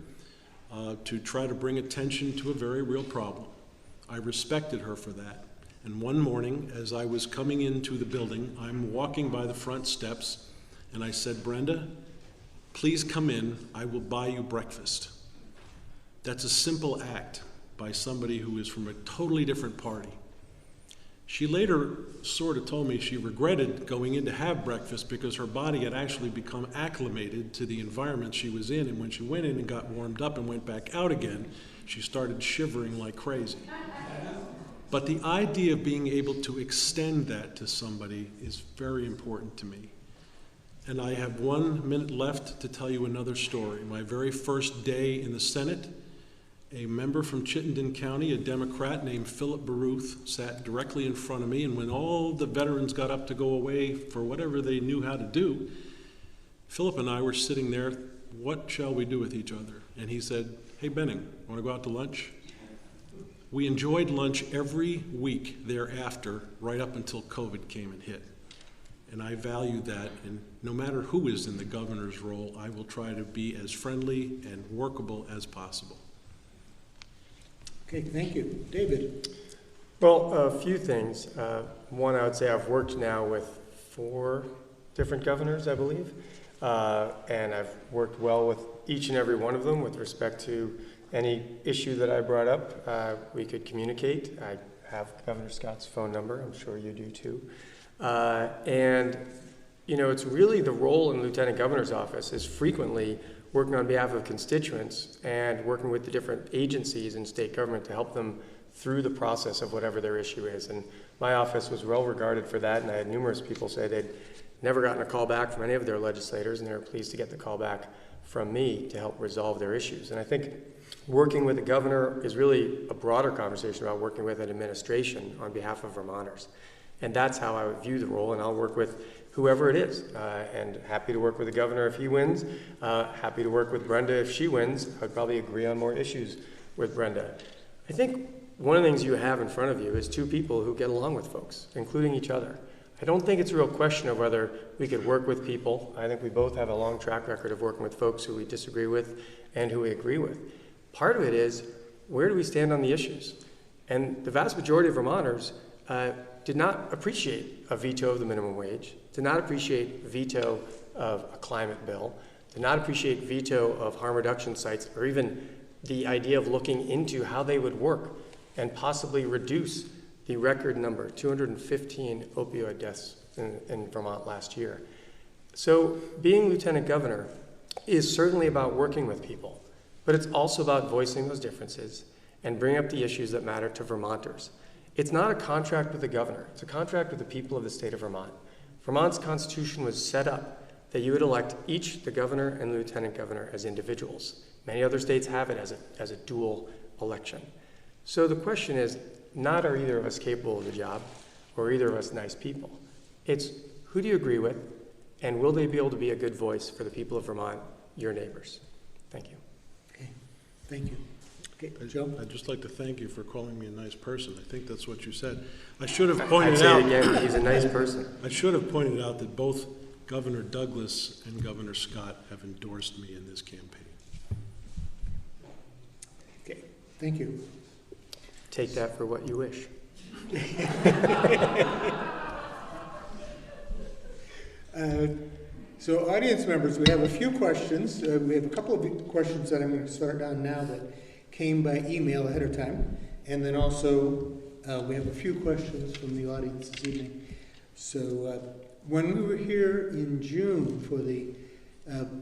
S3: to try to bring attention to a very real problem. I respected her for that. And one morning, as I was coming into the building, I'm walking by the front steps, and I said, Brenda, please come in, I will buy you breakfast. That's a simple act by somebody who is from a totally different party. She later sort of told me she regretted going in to have breakfast because her body had actually become acclimated to the environment she was in, and when she went in and got warmed up and went back out again, she started shivering like crazy. But the idea of being able to extend that to somebody is very important to me. And I have 1 minute left to tell you another story. My very first day in the Senate, a member from Chittenden County, a Democrat named Philip Baruth, sat directly in front of me, and when all the veterans got up to go away for whatever they knew how to do, Philip and I were sitting there, what shall we do with each other? And he said, hey Benning, want to go out to lunch? We enjoyed lunch every week thereafter, right up until COVID came and hit. And I value that, and no matter who is in the governor's role, I will try to be as friendly and workable as possible.
S2: Okay, thank you. David?
S4: Well, a few things. One, I would say I've worked now with 4 different governors, I believe, and I've worked well with each and every one of them with respect to any issue that I brought up. We could communicate. I have Governor Scott's phone number. I'm sure you do too. And, you know, it's really the role in the Lieutenant Governor's office is frequently working on behalf of constituents and working with the different agencies in state government to help them through the process of whatever their issue is. And my office was well regarded for that, and I had numerous people say they'd never gotten a call back from any of their legislators, and they were pleased to get the call back from me to help resolve their issues. And I think working with the governor is really a broader conversation about working with an administration on behalf of Vermonters. And that's how I would view the role, and I'll work with whoever it is. And happy to work with the governor if he wins. Happy to work with Brenda if she wins. I'd probably agree on more issues with Brenda. I think one of the things you have in front of you is 2 people who get along with folks, including each other. I don't think it's a real question of whether we could work with people. I think we both have a long track record of working with folks who we disagree with and who we agree with. Part of it is, where do we stand on the issues? And the vast majority of Vermonters did not appreciate a veto of the minimum wage, did not appreciate veto of a climate bill, did not appreciate veto of harm reduction sites, or even the idea of looking into how they would work and possibly reduce the record number, 215 opioid deaths in Vermont last year. So being Lieutenant Governor is certainly about working with people, but it's also about voicing those differences and bringing up the issues that matter to Vermonters. It's not a contract with the governor. It's a contract with the people of the state of Vermont. Vermont's constitution was set up that you would elect each the governor and lieutenant governor as individuals. Many other states have it as a dual election. So the question is, not are either of us capable of the job, or either of us nice people. It's who do you agree with, and will they be able to be a good voice for the people of Vermont, your neighbors? Thank you.
S2: Okay, thank you. Okay, Joe?
S3: I'd just like to thank you for calling me a nice person. I think that's what you said. I should have
S4: I'd
S3: pointed
S4: say
S3: out.
S4: it again, he's a nice person.
S3: I should have pointed out that both Governor Douglas and Governor Scott have endorsed me in this campaign.
S2: Okay, thank you.
S4: Take that for what you wish.
S2: So audience members, we have a few questions. We have a couple of questions that I'm going to start on now that came by email ahead of time. And then also, we have a few questions from the audience this evening. So when we were here in June for the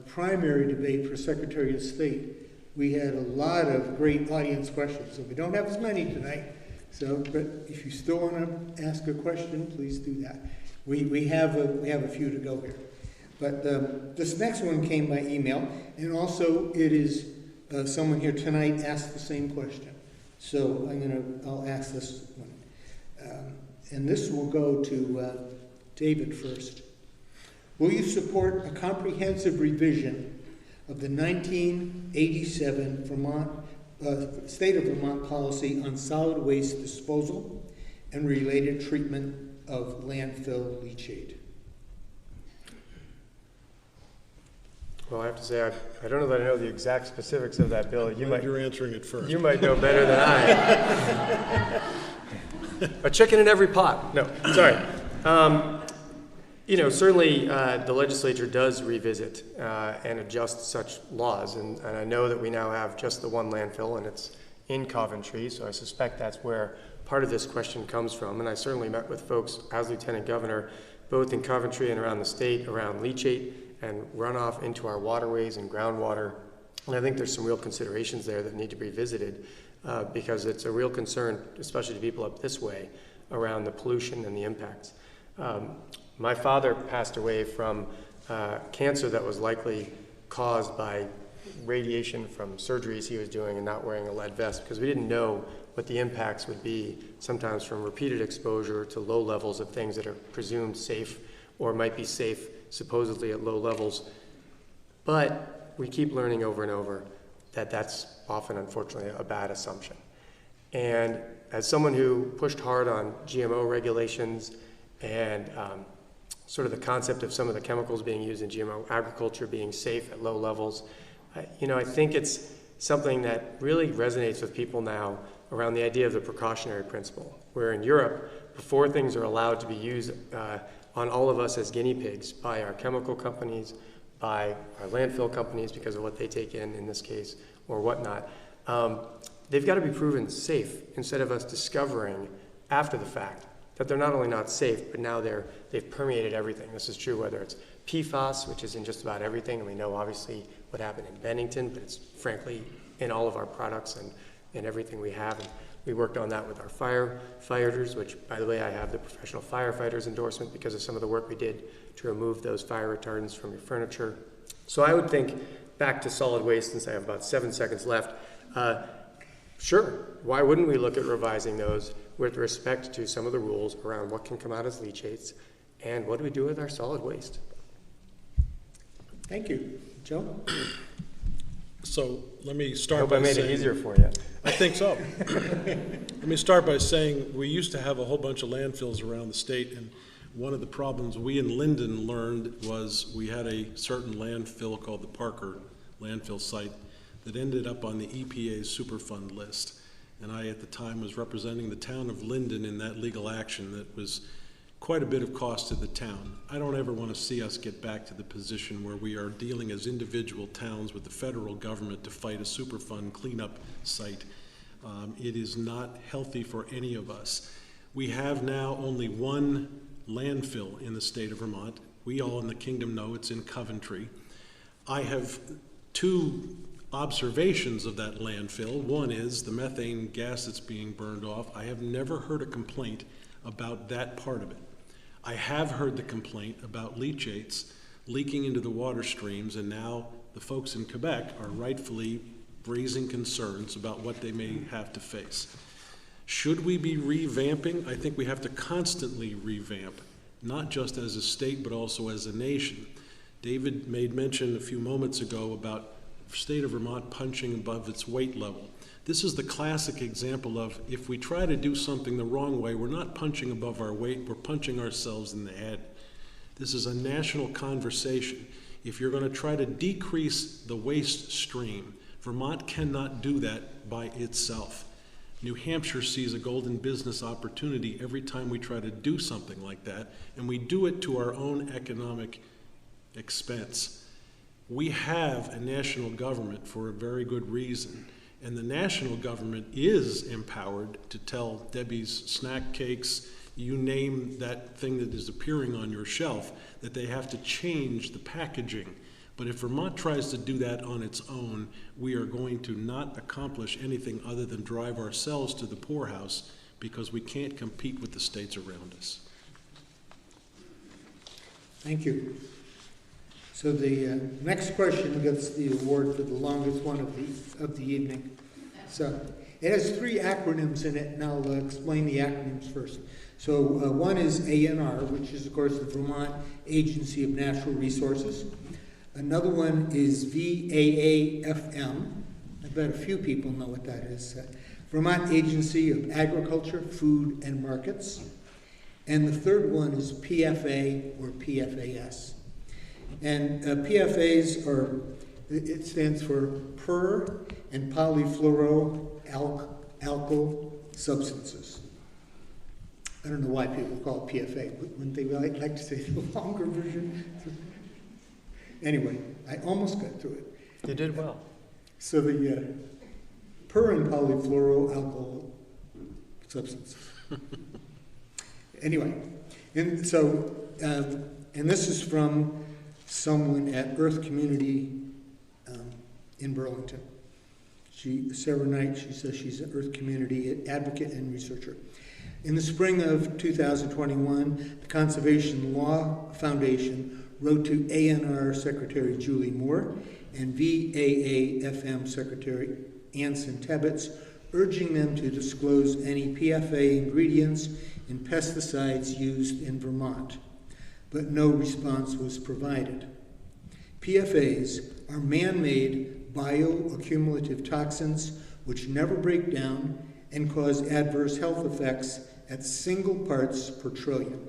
S2: primary debate for Secretary of State, we had a lot of great audience questions. So we don't have as many tonight. So, but if you still want to ask a question, please do that. We have a few to go here. But this next one came by email, and also it is someone here tonight asked the same question. So I'll ask this one. And this will go to David first. Will you support a comprehensive revision of the 1987 State of Vermont policy on solid waste disposal and related treatment of landfill leachate?
S4: Well, I have to say, I don't know that I know the exact specifics of that bill.
S3: You're answering it first.
S4: You might know better than I. A chicken in every pot. No, sorry. Certainly the legislature does revisit and adjust such laws. And I know that we now have just the one landfill, and it's in Coventry. So I suspect that's where part of this question comes from. And I certainly met with folks as lieutenant governor, both in Coventry and around the state, around leachate and runoff into our waterways and groundwater. And I think there's some real considerations there that need to be visited because it's a real concern, especially to people up this way, around the pollution and the impacts. My father passed away from cancer that was likely caused by radiation from surgeries he was doing and not wearing a lead vest, because we didn't know what the impacts would be, sometimes from repeated exposure to low levels of things that are presumed safe or might be safe supposedly at low levels. But we keep learning over and over that that's often, unfortunately, a bad assumption. And as someone who pushed hard on GMO regulations and sort of the concept of some of the chemicals being used in GMO agriculture being safe at low levels, I think it's something that really resonates with people now around the idea of the precautionary principle, where in Europe, before things are allowed to be used on all of us as guinea pigs by our chemical companies, by our landfill companies because of what they take in this case, or whatnot, they've got to be proven safe instead of us discovering after the fact that they're not only not safe, but now they've permeated everything. This is true whether it's PFAS, which is in just about everything, and we know obviously what happened in Bennington, but it's frankly in all of our products and in everything we have. And we worked on that with our firefighters, which, by the way, I have the professional firefighters endorsement because of some of the work we did to remove those fire retardants from your furniture. So I would think back to solid waste, since I have about 7 seconds left. Sure, why wouldn't we look at revising those with respect to some of the rules around what can come out as leachates and what do we do with our solid waste?
S2: Thank you. Joe?
S3: So let me
S4: I
S3: start
S4: hope
S3: by
S4: I made
S3: saying,
S4: it easier for you.
S3: I think so. Let me start by saying we used to have a whole bunch of landfills around the state, and one of the problems we in Linden learned was we had a certain landfill called the Parker landfill site that ended up on the EPA's Superfund list. And I, at the time, was representing the town of Linden in that legal action that was quite a bit of cost to the town. I don't ever want to see us get back to the position where we are dealing as individual towns with the federal government to fight a Superfund cleanup site. It is not healthy for any of us. We have now only one landfill in the state of Vermont. We all in the kingdom know it's in Coventry. I have two observations of that landfill. One is the methane gas that's being burned off. I have never heard a complaint about that part of it. I have heard the complaint about leachates leaking into the water streams, and now the folks in Quebec are rightfully raising concerns about what they may have to face. Should we be revamping? I think we have to constantly revamp, not just as a state, but also as a nation. David made mention a few moments ago about the state of Vermont punching above its weight level. This is the classic example of, if we try to do something the wrong way, we're not punching above our weight, we're punching ourselves in the head. This is a national conversation. If you're going to try to decrease the waste stream, Vermont cannot do that by itself. New Hampshire sees a golden business opportunity every time we try to do something like that, and we do it to our own economic expense. We have a national government for a very good reason, and the national government is empowered to tell Debbie's Snack Cakes, you name that thing that is appearing on your shelf, that they have to change the packaging. But if Vermont tries to do that on its own, we are going to not accomplish anything other than drive ourselves to the poorhouse, because we can't compete with the states around us.
S2: Thank you. So the next question gets the award for the longest one of the evening. So it has 3 acronyms in it, and I'll explain the acronyms first. So one is ANR, which is, of course, the Vermont Agency of Natural Resources. Another one is VAAFM. I bet a few people know what that is. Vermont Agency of Agriculture, Food, and Markets. And the third one is PFA, or PFAS. And PFAs are, it stands for per and polyfluoroalkyl substances. I don't know why people call it PFA, but wouldn't they like to say the longer version? Anyway, I almost got through it.
S4: You did well.
S2: So the per and polyfluoroalkyl substances. Anyway, and so, and this is from someone at Earth Community in Burlington. Sarah Knight, she says she's an Earth Community advocate and researcher. In the spring of 2021, the Conservation Law Foundation wrote to ANR Secretary Julie Moore and VAAFM Secretary Anson Tebbets, urging them to disclose any PFA ingredients in pesticides used in Vermont, but no response was provided. PFAs are man-made bioaccumulative toxins which never break down and cause adverse health effects at single parts per trillion.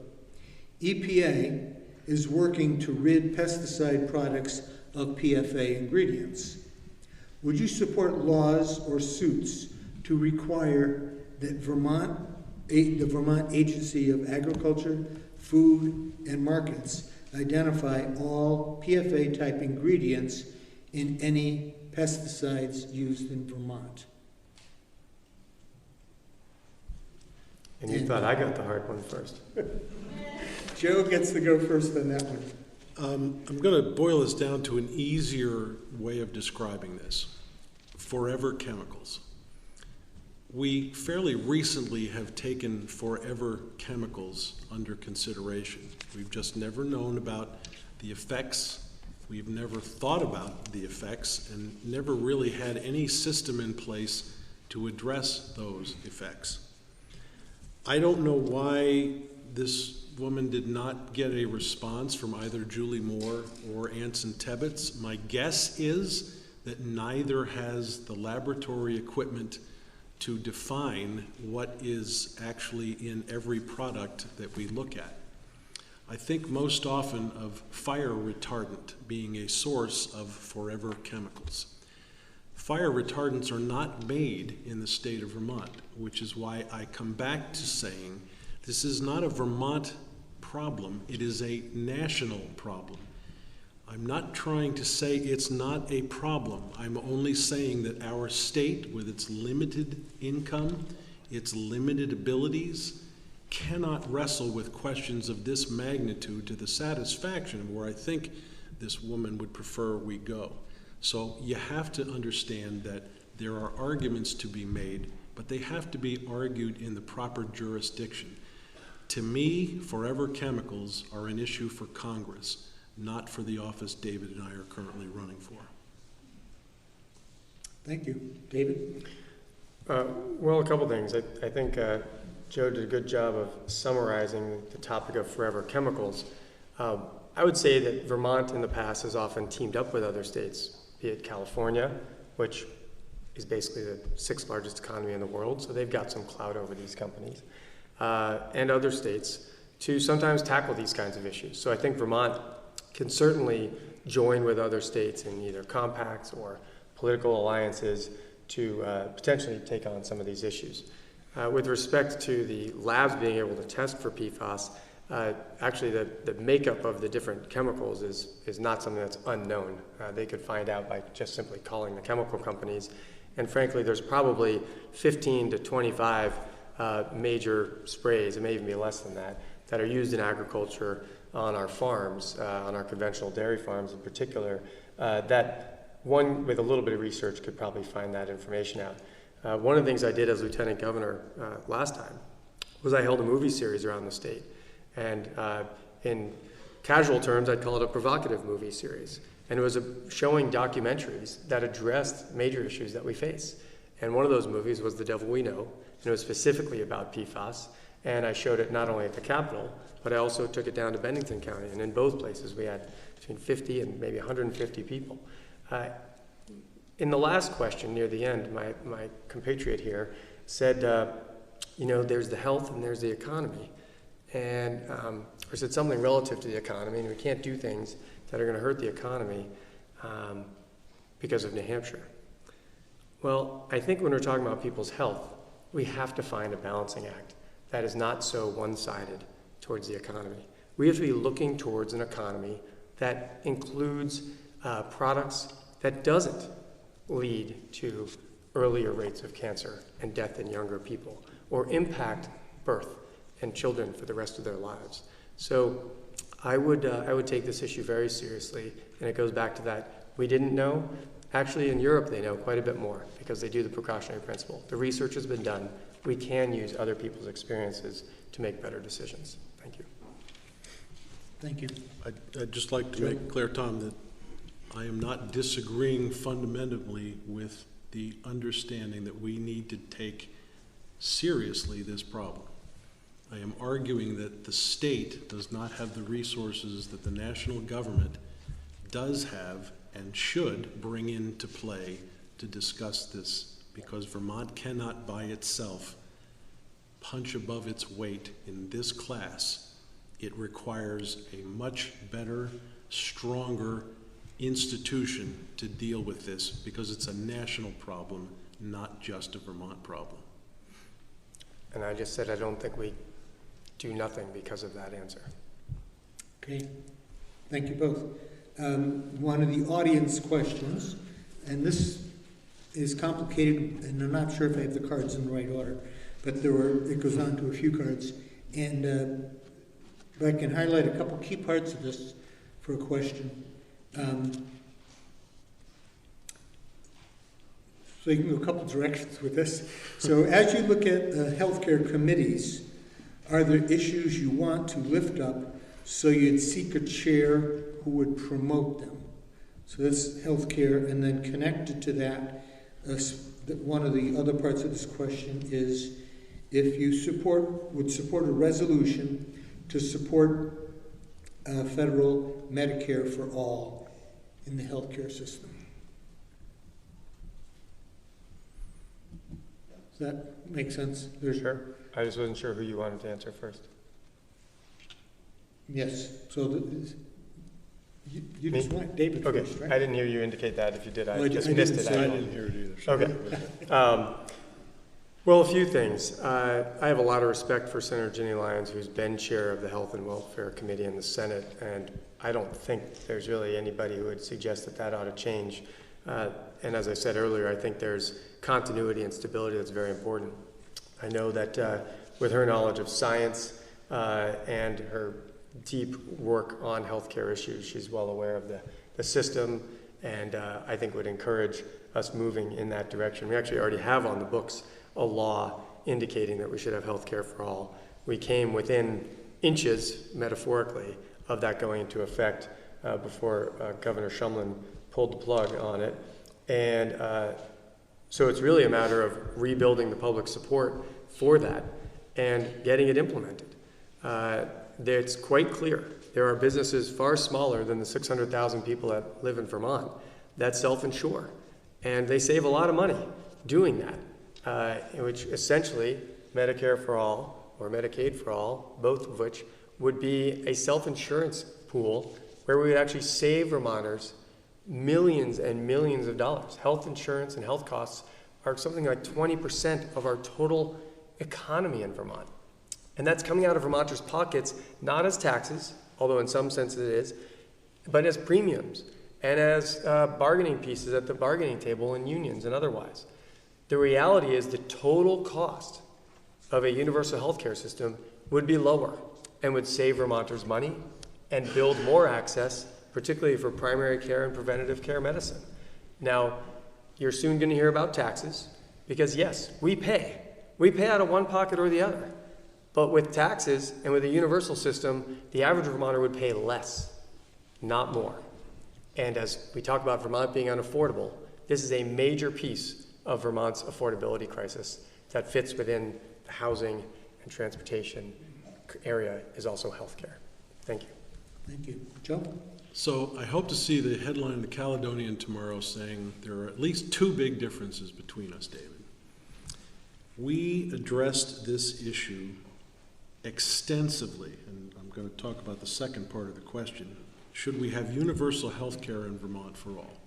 S2: EPA is working to rid pesticide products of PFA ingredients. Would you support laws or suits to require that the Vermont Agency of Agriculture, Food, and Markets identify all PFA-type ingredients in any pesticides used in Vermont?
S4: And you thought I got the hard one first.
S2: Joe gets to go first on that one.
S3: I'm going to boil this down to an easier way of describing this. Forever Chemicals. We fairly recently have taken Forever Chemicals under consideration. We've just never known about the effects. We've never thought about the effects and never really had any system in place to address those effects. I don't know why this woman did not get a response from either Julie Moore or Anson Tebbets. My guess is that neither has the laboratory equipment to define what is actually in every product that we look at. I think most often of fire retardant being a source of Forever Chemicals. Fire retardants are not made in the state of Vermont, which is why I come back to saying this is not a Vermont problem, it is a national problem. I'm not trying to say it's not a problem. I'm only saying that our state, with its limited income, its limited abilities, cannot wrestle with questions of this magnitude to the satisfaction of where I think this woman would prefer we go. So you have to understand that there are arguments to be made, but they have to be argued in the proper jurisdiction. To me, Forever Chemicals are an issue for Congress, not for the office David and I are currently running for.
S2: Thank you. David?
S4: Well, a couple things. I think Joe did a good job of summarizing the topic of forever chemicals. I would say that Vermont in the past has often teamed up with other states, be it California, which is basically the 6th largest economy in the world, so they've got some clout over these companies, and other states to sometimes tackle these kinds of issues. So I think Vermont can certainly join with other states in either compacts or political alliances to potentially take on some of these issues. With respect to the labs being able to test for PFAS, actually the makeup of the different chemicals is not something that's unknown. They could find out by just simply calling the chemical companies. And frankly, there's probably 15 to 25 major sprays, it may even be less than that, that are used in agriculture on our farms, on our conventional dairy farms in particular, that one with a little bit of research could probably find that information out. One of the things I did as Lieutenant Governor last time was I held a movie series around the state. And in casual terms, I'd call it a provocative movie series. And it was showing documentaries that addressed major issues that we face. And one of those movies was The Devil We Know, and it was specifically about PFAS. And I showed it not only at the Capitol, but I also took it down to Bennington County. And in both places, we had between 50 and maybe 150 people. In the last question near the end, my compatriot here said, there's the health and there's the economy. And or said something relative to the economy, and we can't do things that are going to hurt the economy because of New Hampshire. Well, I think when we're talking about people's health, we have to find a balancing act that is not so one-sided towards the economy. We have to be looking towards an economy that includes products that doesn't lead to earlier rates of cancer and death in younger people, or impact birth and children for the rest of their lives. So I would take this issue very seriously, and it goes back to that. We didn't know. Actually, in Europe, they know quite a bit more because they do the precautionary principle. The research has been done. We can use other people's experiences to make better decisions. Thank you.
S2: Thank you.
S3: I'd just like to make clear, Tom, that I am not disagreeing fundamentally with the understanding that we need to take seriously this problem. I am arguing that the state does not have the resources that the national government does have and should bring into play to discuss this, because Vermont cannot by itself punch above its weight in this class. It requires a much better, stronger institution to deal with this, because it's a national problem, not just a Vermont problem.
S4: And I just said I don't think we do nothing because of that answer.
S2: Okay, thank you both. One of the audience questions, and this is complicated, and I'm not sure if I have the cards in the right order, but it goes on to a few cards, and but I can highlight a couple key parts of this for a question. So you can go a couple directions with this. So as you look at healthcare committees, are there issues you want to lift up so you'd seek a chair who would promote them? So that's healthcare, and then connected to that, one of the other parts of this question is if you would support a resolution to support federal Medicare for all in the healthcare system. Does that make sense?
S4: Sure. I just wasn't sure who you wanted to answer first.
S2: Yes. So you just want David
S4: okay.
S2: first, right?
S4: I didn't hear you indicate that. If you did, I just
S2: I
S4: missed
S2: didn't
S4: it.
S2: say
S3: I didn't hear it either. So
S4: Okay. Well, a few things. I have a lot of respect for Senator Ginny Lyons, who's been chair of the Health and Welfare Committee in the Senate, and I don't think there's really anybody who would suggest that that ought to change. And as I said earlier, I think there's continuity and stability that's very important. I know that with her knowledge of science and her deep work on healthcare issues, she's well aware of the system, and I think would encourage us moving in that direction. We actually already have on the books a law indicating that we should have health care for all. We came within inches, metaphorically, of that going into effect before Governor Shumlin pulled the plug on it. And so it's really a matter of rebuilding the public support for that and getting it implemented. It's quite clear. There are businesses far smaller than the 600,000 people that live in Vermont that self-insure. And they save a lot of money doing that, which essentially Medicare for all or Medicaid for all, both of which would be a self-insurance pool where we would actually save Vermonters millions and millions of dollars. Health insurance and health costs are something like 20% of our total economy in Vermont. And that's coming out of Vermonters' pockets, not as taxes, although in some sense it is, but as premiums and as bargaining pieces at the bargaining table in unions and otherwise. The reality is the total cost of a universal health care system would be lower and would save Vermonters money and build more access, particularly for primary care and preventative care medicine. Now, you're soon going to hear about taxes, because yes, we pay. We pay out of one pocket or the other. But with taxes and with a universal system, the average Vermonter would pay less, not more. And as we talk about Vermont being unaffordable, this is a major piece of Vermont's affordability crisis that fits within the housing and transportation area is also healthcare. Thank you.
S2: Thank you. Joe?
S3: So I hope to see the headline in the Caledonian tomorrow saying there are at least two big differences between us, David. We addressed this issue extensively, and I'm going to talk about the second part of the question. Should we have universal health care in Vermont for all?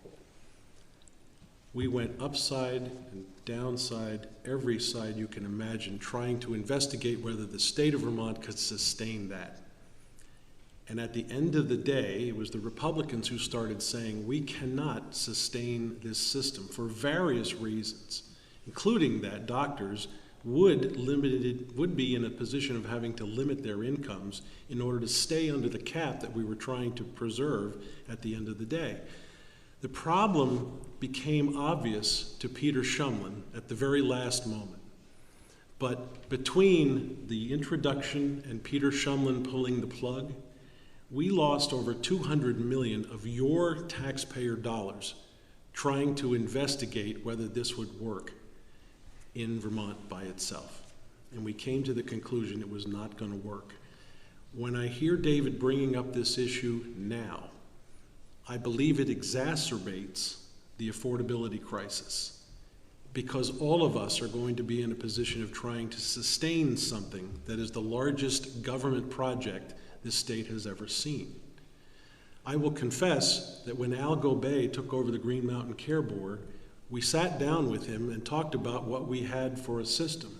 S3: We went upside and downside, every side you can imagine, trying to investigate whether the state of Vermont could sustain that. And at the end of the day, it was the Republicans who started saying, we cannot sustain this system for various reasons, including that doctors would be in a position of having to limit their incomes in order to stay under the cap that we were trying to preserve at the end of the day. The problem became obvious to Peter Shumlin at the very last moment. But between the introduction and Peter Shumlin pulling the plug, we lost over $200 million of your taxpayer dollars trying to investigate whether this would work in Vermont by itself. And we came to the conclusion it was not going to work. When I hear David bringing up this issue now, I believe it exacerbates the affordability crisis, because all of us are going to be in a position of trying to sustain something that is the largest government project this state has ever seen. I will confess that when Al Gobey took over the Green Mountain Care Board, we sat down with him and talked about what we had for a system.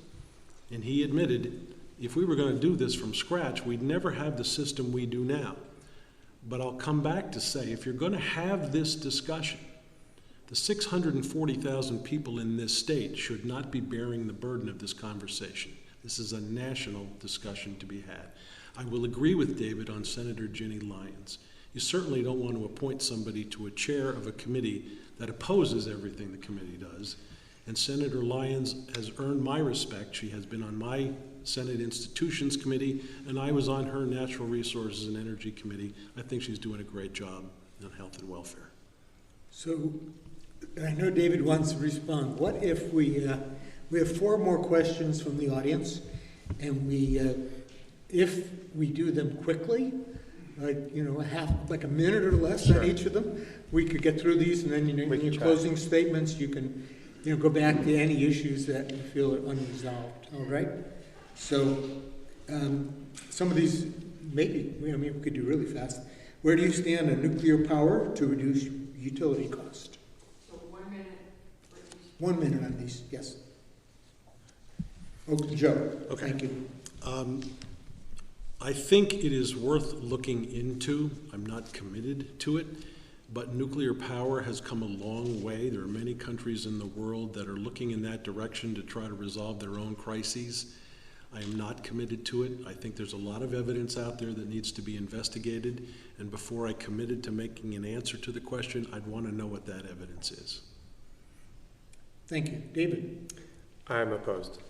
S3: And he admitted, if we were going to do this from scratch, we'd never have the system we do now. But I'll come back to say, if you're going to have this discussion, the 640,000 people in this state should not be bearing the burden of this conversation. This is a national discussion to be had. I will agree with David on Senator Ginny Lyons. You certainly don't want to appoint somebody to a chair of a committee that opposes everything the committee does. And Senator Lyons has earned my respect. She has been on my Senate Institutions Committee, and I was on her Natural Resources and Energy Committee. I think she's doing a great job on health and welfare.
S2: So, I know David wants to respond. What if we have 4 more questions from the audience, and if we do them quickly, like a minute or less on each of them, we could get through these, and then in your closing statements, you can go back to any issues that you feel are unresolved. All right. So some of these maybe we could do really fast. Where do you stand on nuclear power to reduce utility cost?
S5: So 1 minute.
S2: 1 minute on these. Yes. Oh, Joe.
S3: Okay.
S2: Thank you.
S3: I think it is worth looking into. I'm not committed to it, but nuclear power has come a long way. There are many countries in the world that are looking in that direction to try to resolve their own crises. I am not committed to it. I think there's a lot of evidence out there that needs to be investigated, and before I committed to making an answer to the question, I'd want to know what that evidence is.
S2: Thank you. David?
S4: I'm opposed.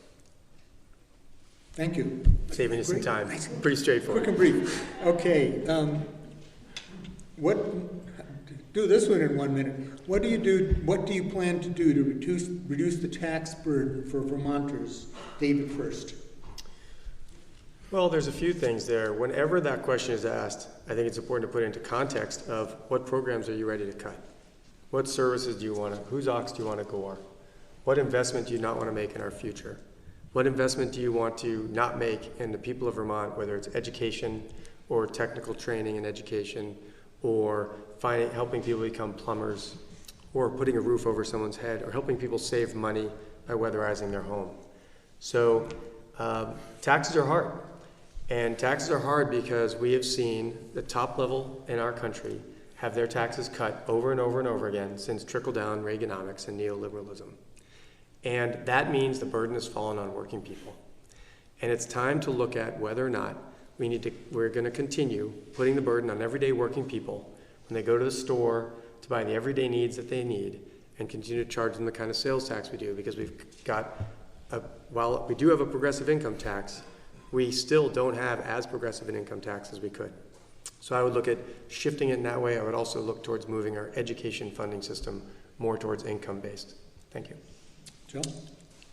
S2: Thank you.
S4: Saving you some time. Pretty straightforward.
S2: Quick and brief. Okay. do this one in 1 minute. What do you plan to do to reduce the tax burden for Vermonters? David first.
S4: Well, there's a few things there. Whenever that question is asked, I think it's important to put it into context of what programs are you ready to cut? What services do you want to, whose ox do you want to gore? What investment do you not want to make in our future? What investment do you want to not make in the people of Vermont, whether it's education or technical training and education, or helping people become plumbers, or putting a roof over someone's head, or helping people save money by weatherizing their home? So taxes are hard. And taxes are hard because we have seen the top level in our country have their taxes cut over and over and over again since trickle-down Reaganomics and neoliberalism. And that means the burden has fallen on working people. And it's time to look at whether or not we're going to continue putting the burden on everyday working people when they go to the store to buy the everyday needs that they need, and continue to charge them the kind of sales tax we do, because while we do have a progressive income tax, we still don't have as progressive an income tax as we could. So I would look at shifting it in that way. I would also look towards moving our education funding system more towards income-based. Thank you.
S2: Joe?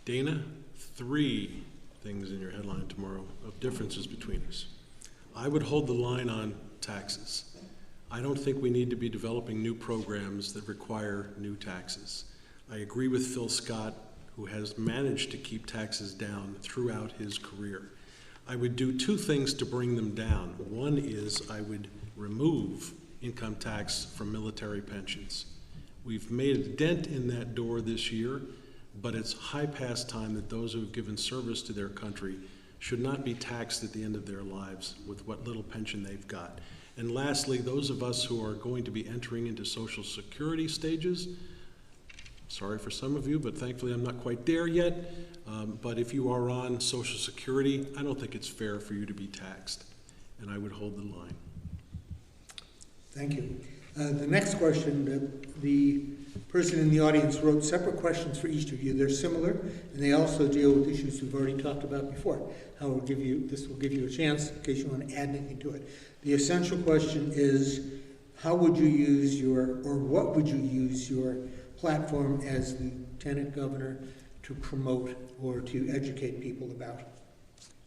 S3: Dana, 3 things in your headline tomorrow of differences between us. I would hold the line on taxes. I don't think we need to be developing new programs that require new taxes. I agree with Phil Scott, who has managed to keep taxes down throughout his career. I would do 2 things to bring them down. One is I would remove income tax from military pensions. We've made a dent in that door this year, but it's high past time that those who have given service to their country should not be taxed at the end of their lives with what little pension they've got. And lastly, those of us who are going to be entering into Social Security stages, sorry for some of you, but thankfully I'm not quite there yet. But if you are on Social Security, I don't think it's fair for you to be taxed. And I would hold the line.
S2: Thank you. The next question, the person in the audience wrote separate questions for each of you. They're similar, and they also deal with issues we've already talked about before. This will give you a chance in case you want to add anything to it. The essential question is, how would you use what would you use your platform as Lieutenant Governor to promote or to educate people about?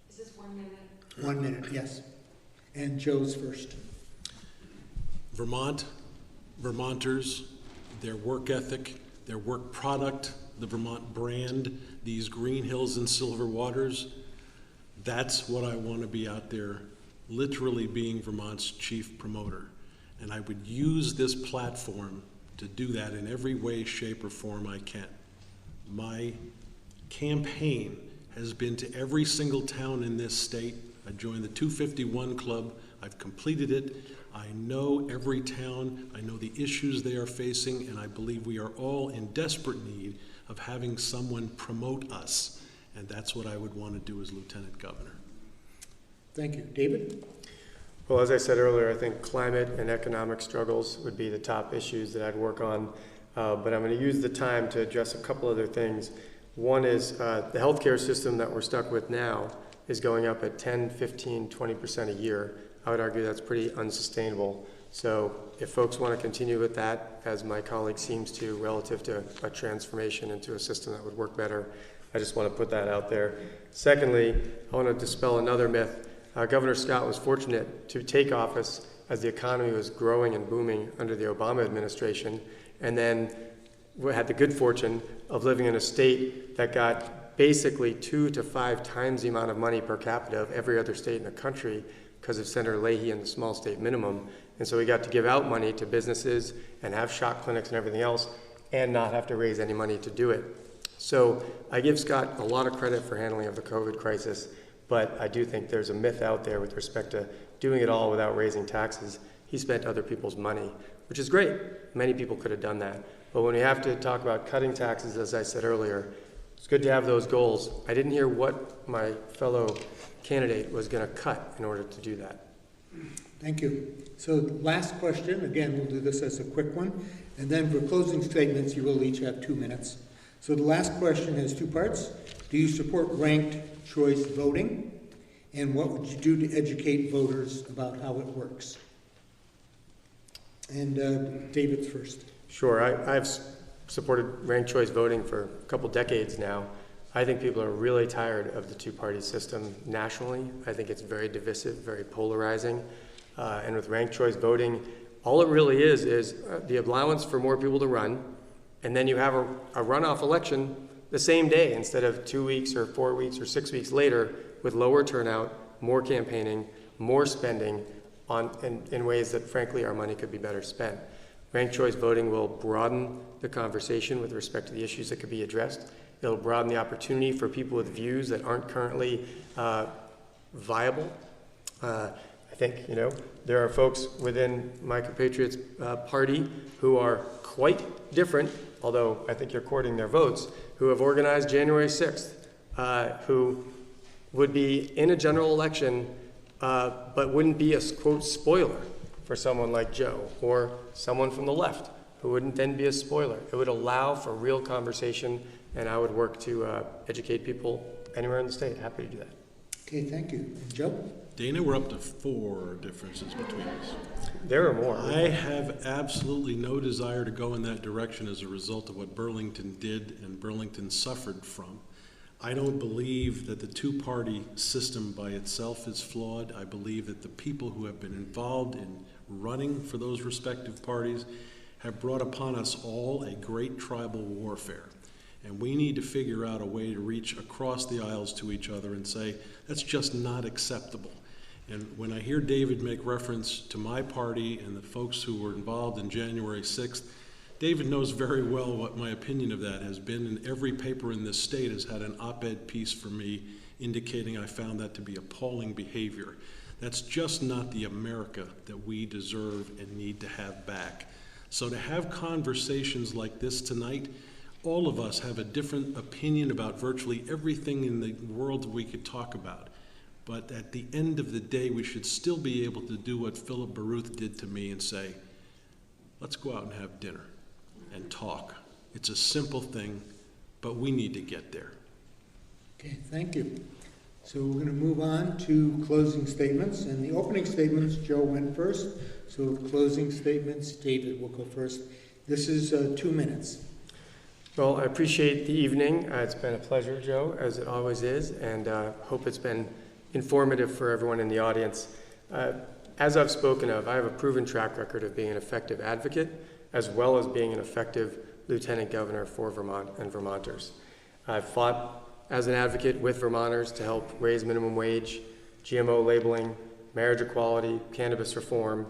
S5: Is this 1 minute?
S2: 1 minute, yes. And Joe's first.
S3: Vermonters, their work ethic, their work product, the Vermont brand, these green hills and silver waters, that's what I want to be out there, literally being Vermont's chief promoter. And I would use this platform to do that in every way, shape, or form I can. My campaign has been to every single town in this state. I joined the 251 Club. I've completed it. I know every town. I know the issues they are facing, and I believe we are all in desperate need of having someone promote us. And that's what I would want to do as Lieutenant Governor.
S2: Thank you. David?
S4: Well, as I said earlier, I think climate and economic struggles would be the top issues that I'd work on. But I'm going to use the time to address a couple other things. One is the healthcare system that we're stuck with now is going up at 10, 15, 20% a year. I would argue that's pretty unsustainable. So if folks want to continue with that, as my colleague seems to, relative to a transformation into a system that would work better, I just want to put that out there. Secondly, I want to dispel another myth. Governor Scott was fortunate to take office as the economy was growing and booming under the Obama administration, and then had the good fortune of living in a state that got basically 2 to 5 times the amount of money per capita of every other state in the country because of Senator Leahy and the small state minimum. And so we got to give out money to businesses and have shock clinics and everything else and not have to raise any money to do it. So I give Scott a lot of credit for handling of the COVID crisis, but I do think there's a myth out there with respect to doing it all without raising taxes. He spent other people's money, which is great. Many people could have done that. But when we have to talk about cutting taxes, as I said earlier, it's good to have those goals. I didn't hear what my fellow candidate was going to cut in order to do that.
S2: Thank you. So last question, again, we'll do this as a quick one, and then for closing statements, you will each have 2 minutes. So the last question has 2 parts. Do you support ranked choice voting? And what would you do to educate voters about how it works? And David's first.
S4: Sure. I've supported ranked choice voting for a couple decades now. I think people are really tired of the two-party system nationally. I think it's very divisive, very polarizing. And with ranked choice voting, all it really is the allowance for more people to run, and then you have a runoff election the same day instead of 2 weeks or 4 weeks or 6 weeks later with lower turnout, more campaigning, more spending in ways that, frankly, our money could be better spent. Ranked choice voting will broaden the conversation with respect to the issues that could be addressed. It'll broaden the opportunity for people with views that aren't currently viable. I think, there are folks within my compatriots' party who are quite different, although I think you're courting their votes, who have organized January 6th, who would be in a general election, but wouldn't be a, quote, spoiler for someone like Joe or someone from the left who wouldn't then be a spoiler. It would allow for real conversation, and I would work to educate people anywhere in the state. Happy to do that.
S2: Okay, thank you. And Joe?
S3: Dana, we're up to 4 differences between us.
S4: There are more.
S3: I have absolutely no desire to go in that direction as a result of what Burlington did and Burlington suffered from. I don't believe that the two-party system by itself is flawed. I believe that the people who have been involved in running for those respective parties have brought upon us all a great tribal warfare. And we need to figure out a way to reach across the aisles to each other and say, that's just not acceptable. And when I hear David make reference to my party and the folks who were involved in January 6th, David knows very well what my opinion of that has been, and every paper in this state has had an op-ed piece for me indicating I found that to be appalling behavior. That's just not the America that we deserve and need to have back. So to have conversations like this tonight, all of us have a different opinion about virtually everything in the world we could talk about. But at the end of the day, we should still be able to do what Philip Baruth did to me and say, let's go out and have dinner and talk. It's a simple thing, but we need to get there.
S2: Okay, thank you. So we're going to move on to closing statements. And the opening statements, Joe went first. So the closing statements, David will go first. This is 2 minutes.
S4: Well, I appreciate the evening. It's been a pleasure, Joe, as it always is, and hope it's been informative for everyone in the audience. As I've spoken of, I have a proven track record of being an effective advocate, as well as being an effective lieutenant governor for Vermont and Vermonters. I've fought as an advocate with Vermonters to help raise minimum wage, GMO labeling, marriage equality, cannabis reform.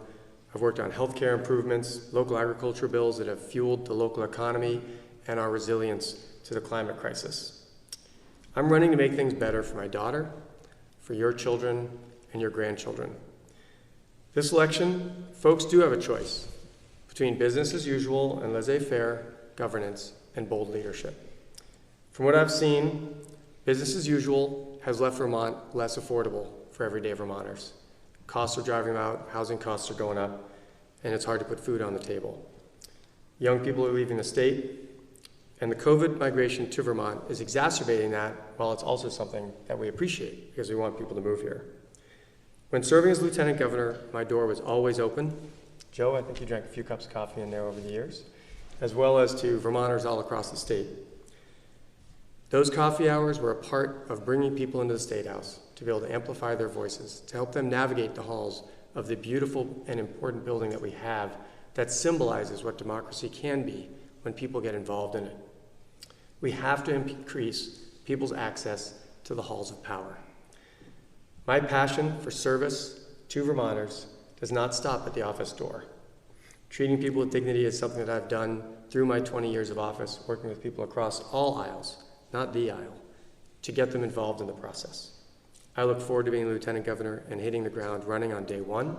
S4: I've worked on healthcare improvements, local agriculture bills that have fueled the local economy and our resilience to the climate crisis. I'm running to make things better for my daughter, for your children, and your grandchildren. This election, folks do have a choice between business as usual and laissez-faire governance and bold leadership. From what I've seen, business as usual has left Vermont less affordable for everyday Vermonters. Costs are driving out, housing costs are going up, and it's hard to put food on the table. Young people are leaving the state, and the COVID migration to Vermont is exacerbating that, while it's also something that we appreciate because we want people to move here. When serving as lieutenant governor, my door was always open. Joe, I think you drank a few cups of coffee in there over the years, as well as to Vermonters all across the state. Those coffee hours were a part of bringing people into the State House to be able to amplify their voices, to help them navigate the halls of the beautiful and important building that we have that symbolizes what democracy can be when people get involved in it. We have to increase people's access to the halls of power. My passion for service to Vermonters does not stop at the office door. Treating people with dignity is something that I've done through my 20 years of office, working with people across all aisles, not the aisle, to get them involved in the process. I look forward to being lieutenant governor and hitting the ground running on day one.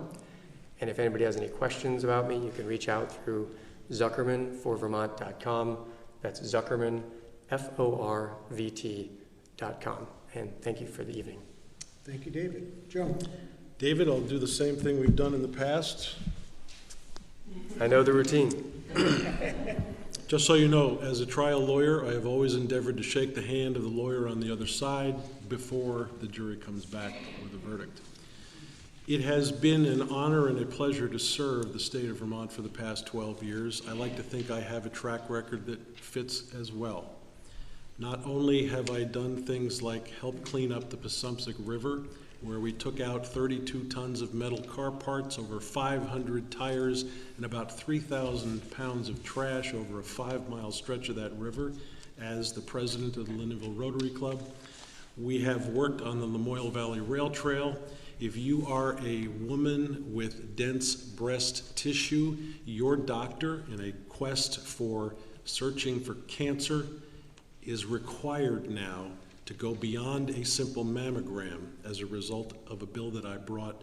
S4: And if anybody has any questions about me, you can reach out through zuckermanforvermont.com. That's Zuckerman, FORVT.com. And thank you for the evening.
S2: Thank you, David. Joe?
S3: David, I'll do the same thing we've done in the past.
S4: I know the routine.
S3: Just so you know, as a trial lawyer, I have always endeavored to shake the hand of the lawyer on the other side before the jury comes back with a verdict. It has been an honor and a pleasure to serve the state of Vermont for the past 12 years. I like to think I have a track record that fits as well. Not only have I done things like help clean up the Passumpsic River, where we took out 32 tons of metal car parts, over 500 tires, and about 3,000 pounds of trash over a 5-mile stretch of that river as the president of the Lindenville Rotary Club. We have worked on the Lamoille Valley Rail Trail. If you are a woman with dense breast tissue, your doctor, in a quest for searching for cancer, is required now to go beyond a simple mammogram as a result of a bill that I brought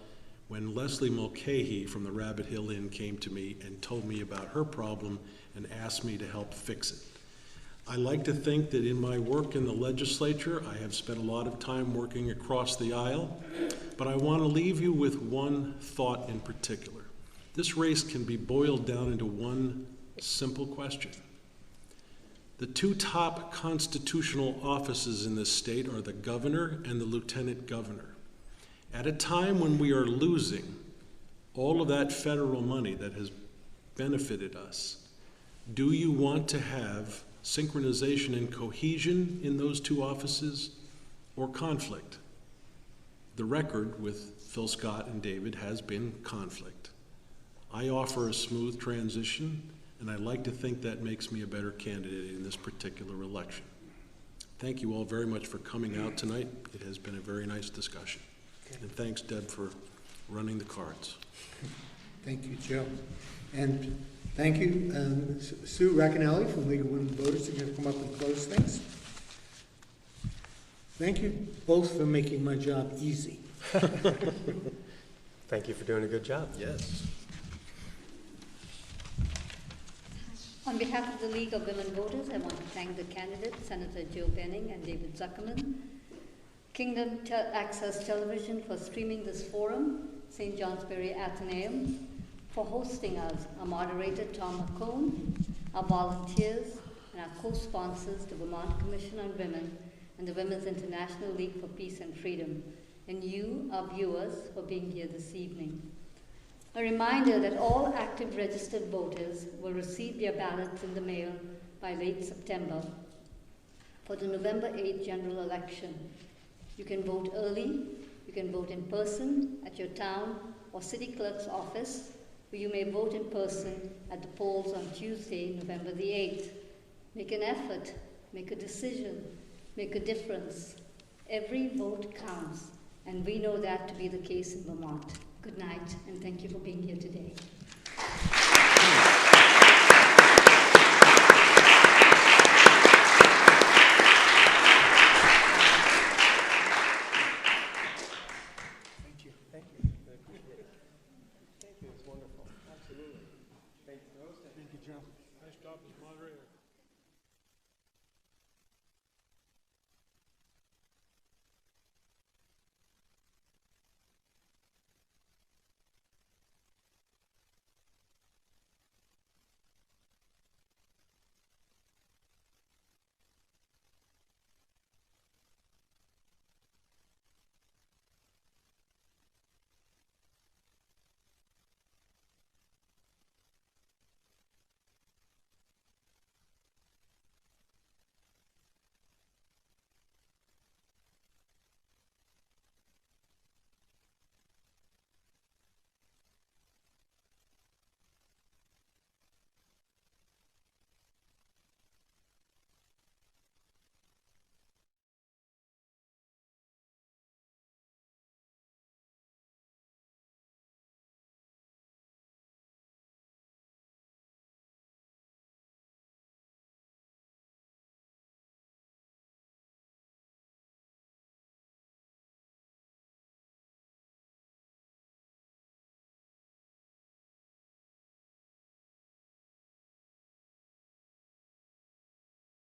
S3: when Leslie Mulcahy from the Rabbit Hill Inn came to me and told me about her problem and asked me to help fix it. I like to think that in my work in the legislature, I have spent a lot of time working across the aisle, but I want to leave you with one thought in particular. This race can be boiled down into one simple question. The two top constitutional offices in this state are the governor and the lieutenant governor. At a time when we are losing all of that federal money that has benefited us, do you want to have synchronization and cohesion in those two offices, or conflict? The record with Phil Scott and David has been conflict. I offer a smooth transition, and I like to think that makes me a better candidate in this particular election. Thank you all very much for coming out tonight. It has been a very nice discussion. And thanks, Deb, for running the cards.
S2: Thank you, Joe. And thank you, Sue Racanelli from League of Women Voters, is going to come up and close things. Thank you both for making my job easy.
S4: Thank you for doing a good job.
S3: Yes.
S1: On behalf of the League of Women Voters, I want to thank the candidates, Senator Joe Benning and David Zuckerman, Kingdom Access Television for streaming this forum, St. Johnsbury Athenaeum for hosting us, our moderator Tom McCone, our volunteers, and our co-sponsors, the Vermont Commission on Women and the Women's International League for Peace and Freedom, and you, our viewers, for being here this evening. A reminder that all active registered voters will receive their ballots in the mail by late September for the November 8th general election. You can vote early, you can vote in person at your town or city clerk's office, or you may vote in person at the polls on Tuesday, November the 8th. Make an effort, make a decision, make a difference. Every vote counts, and we know that to be the case in Vermont. Good night, and thank you for being here today.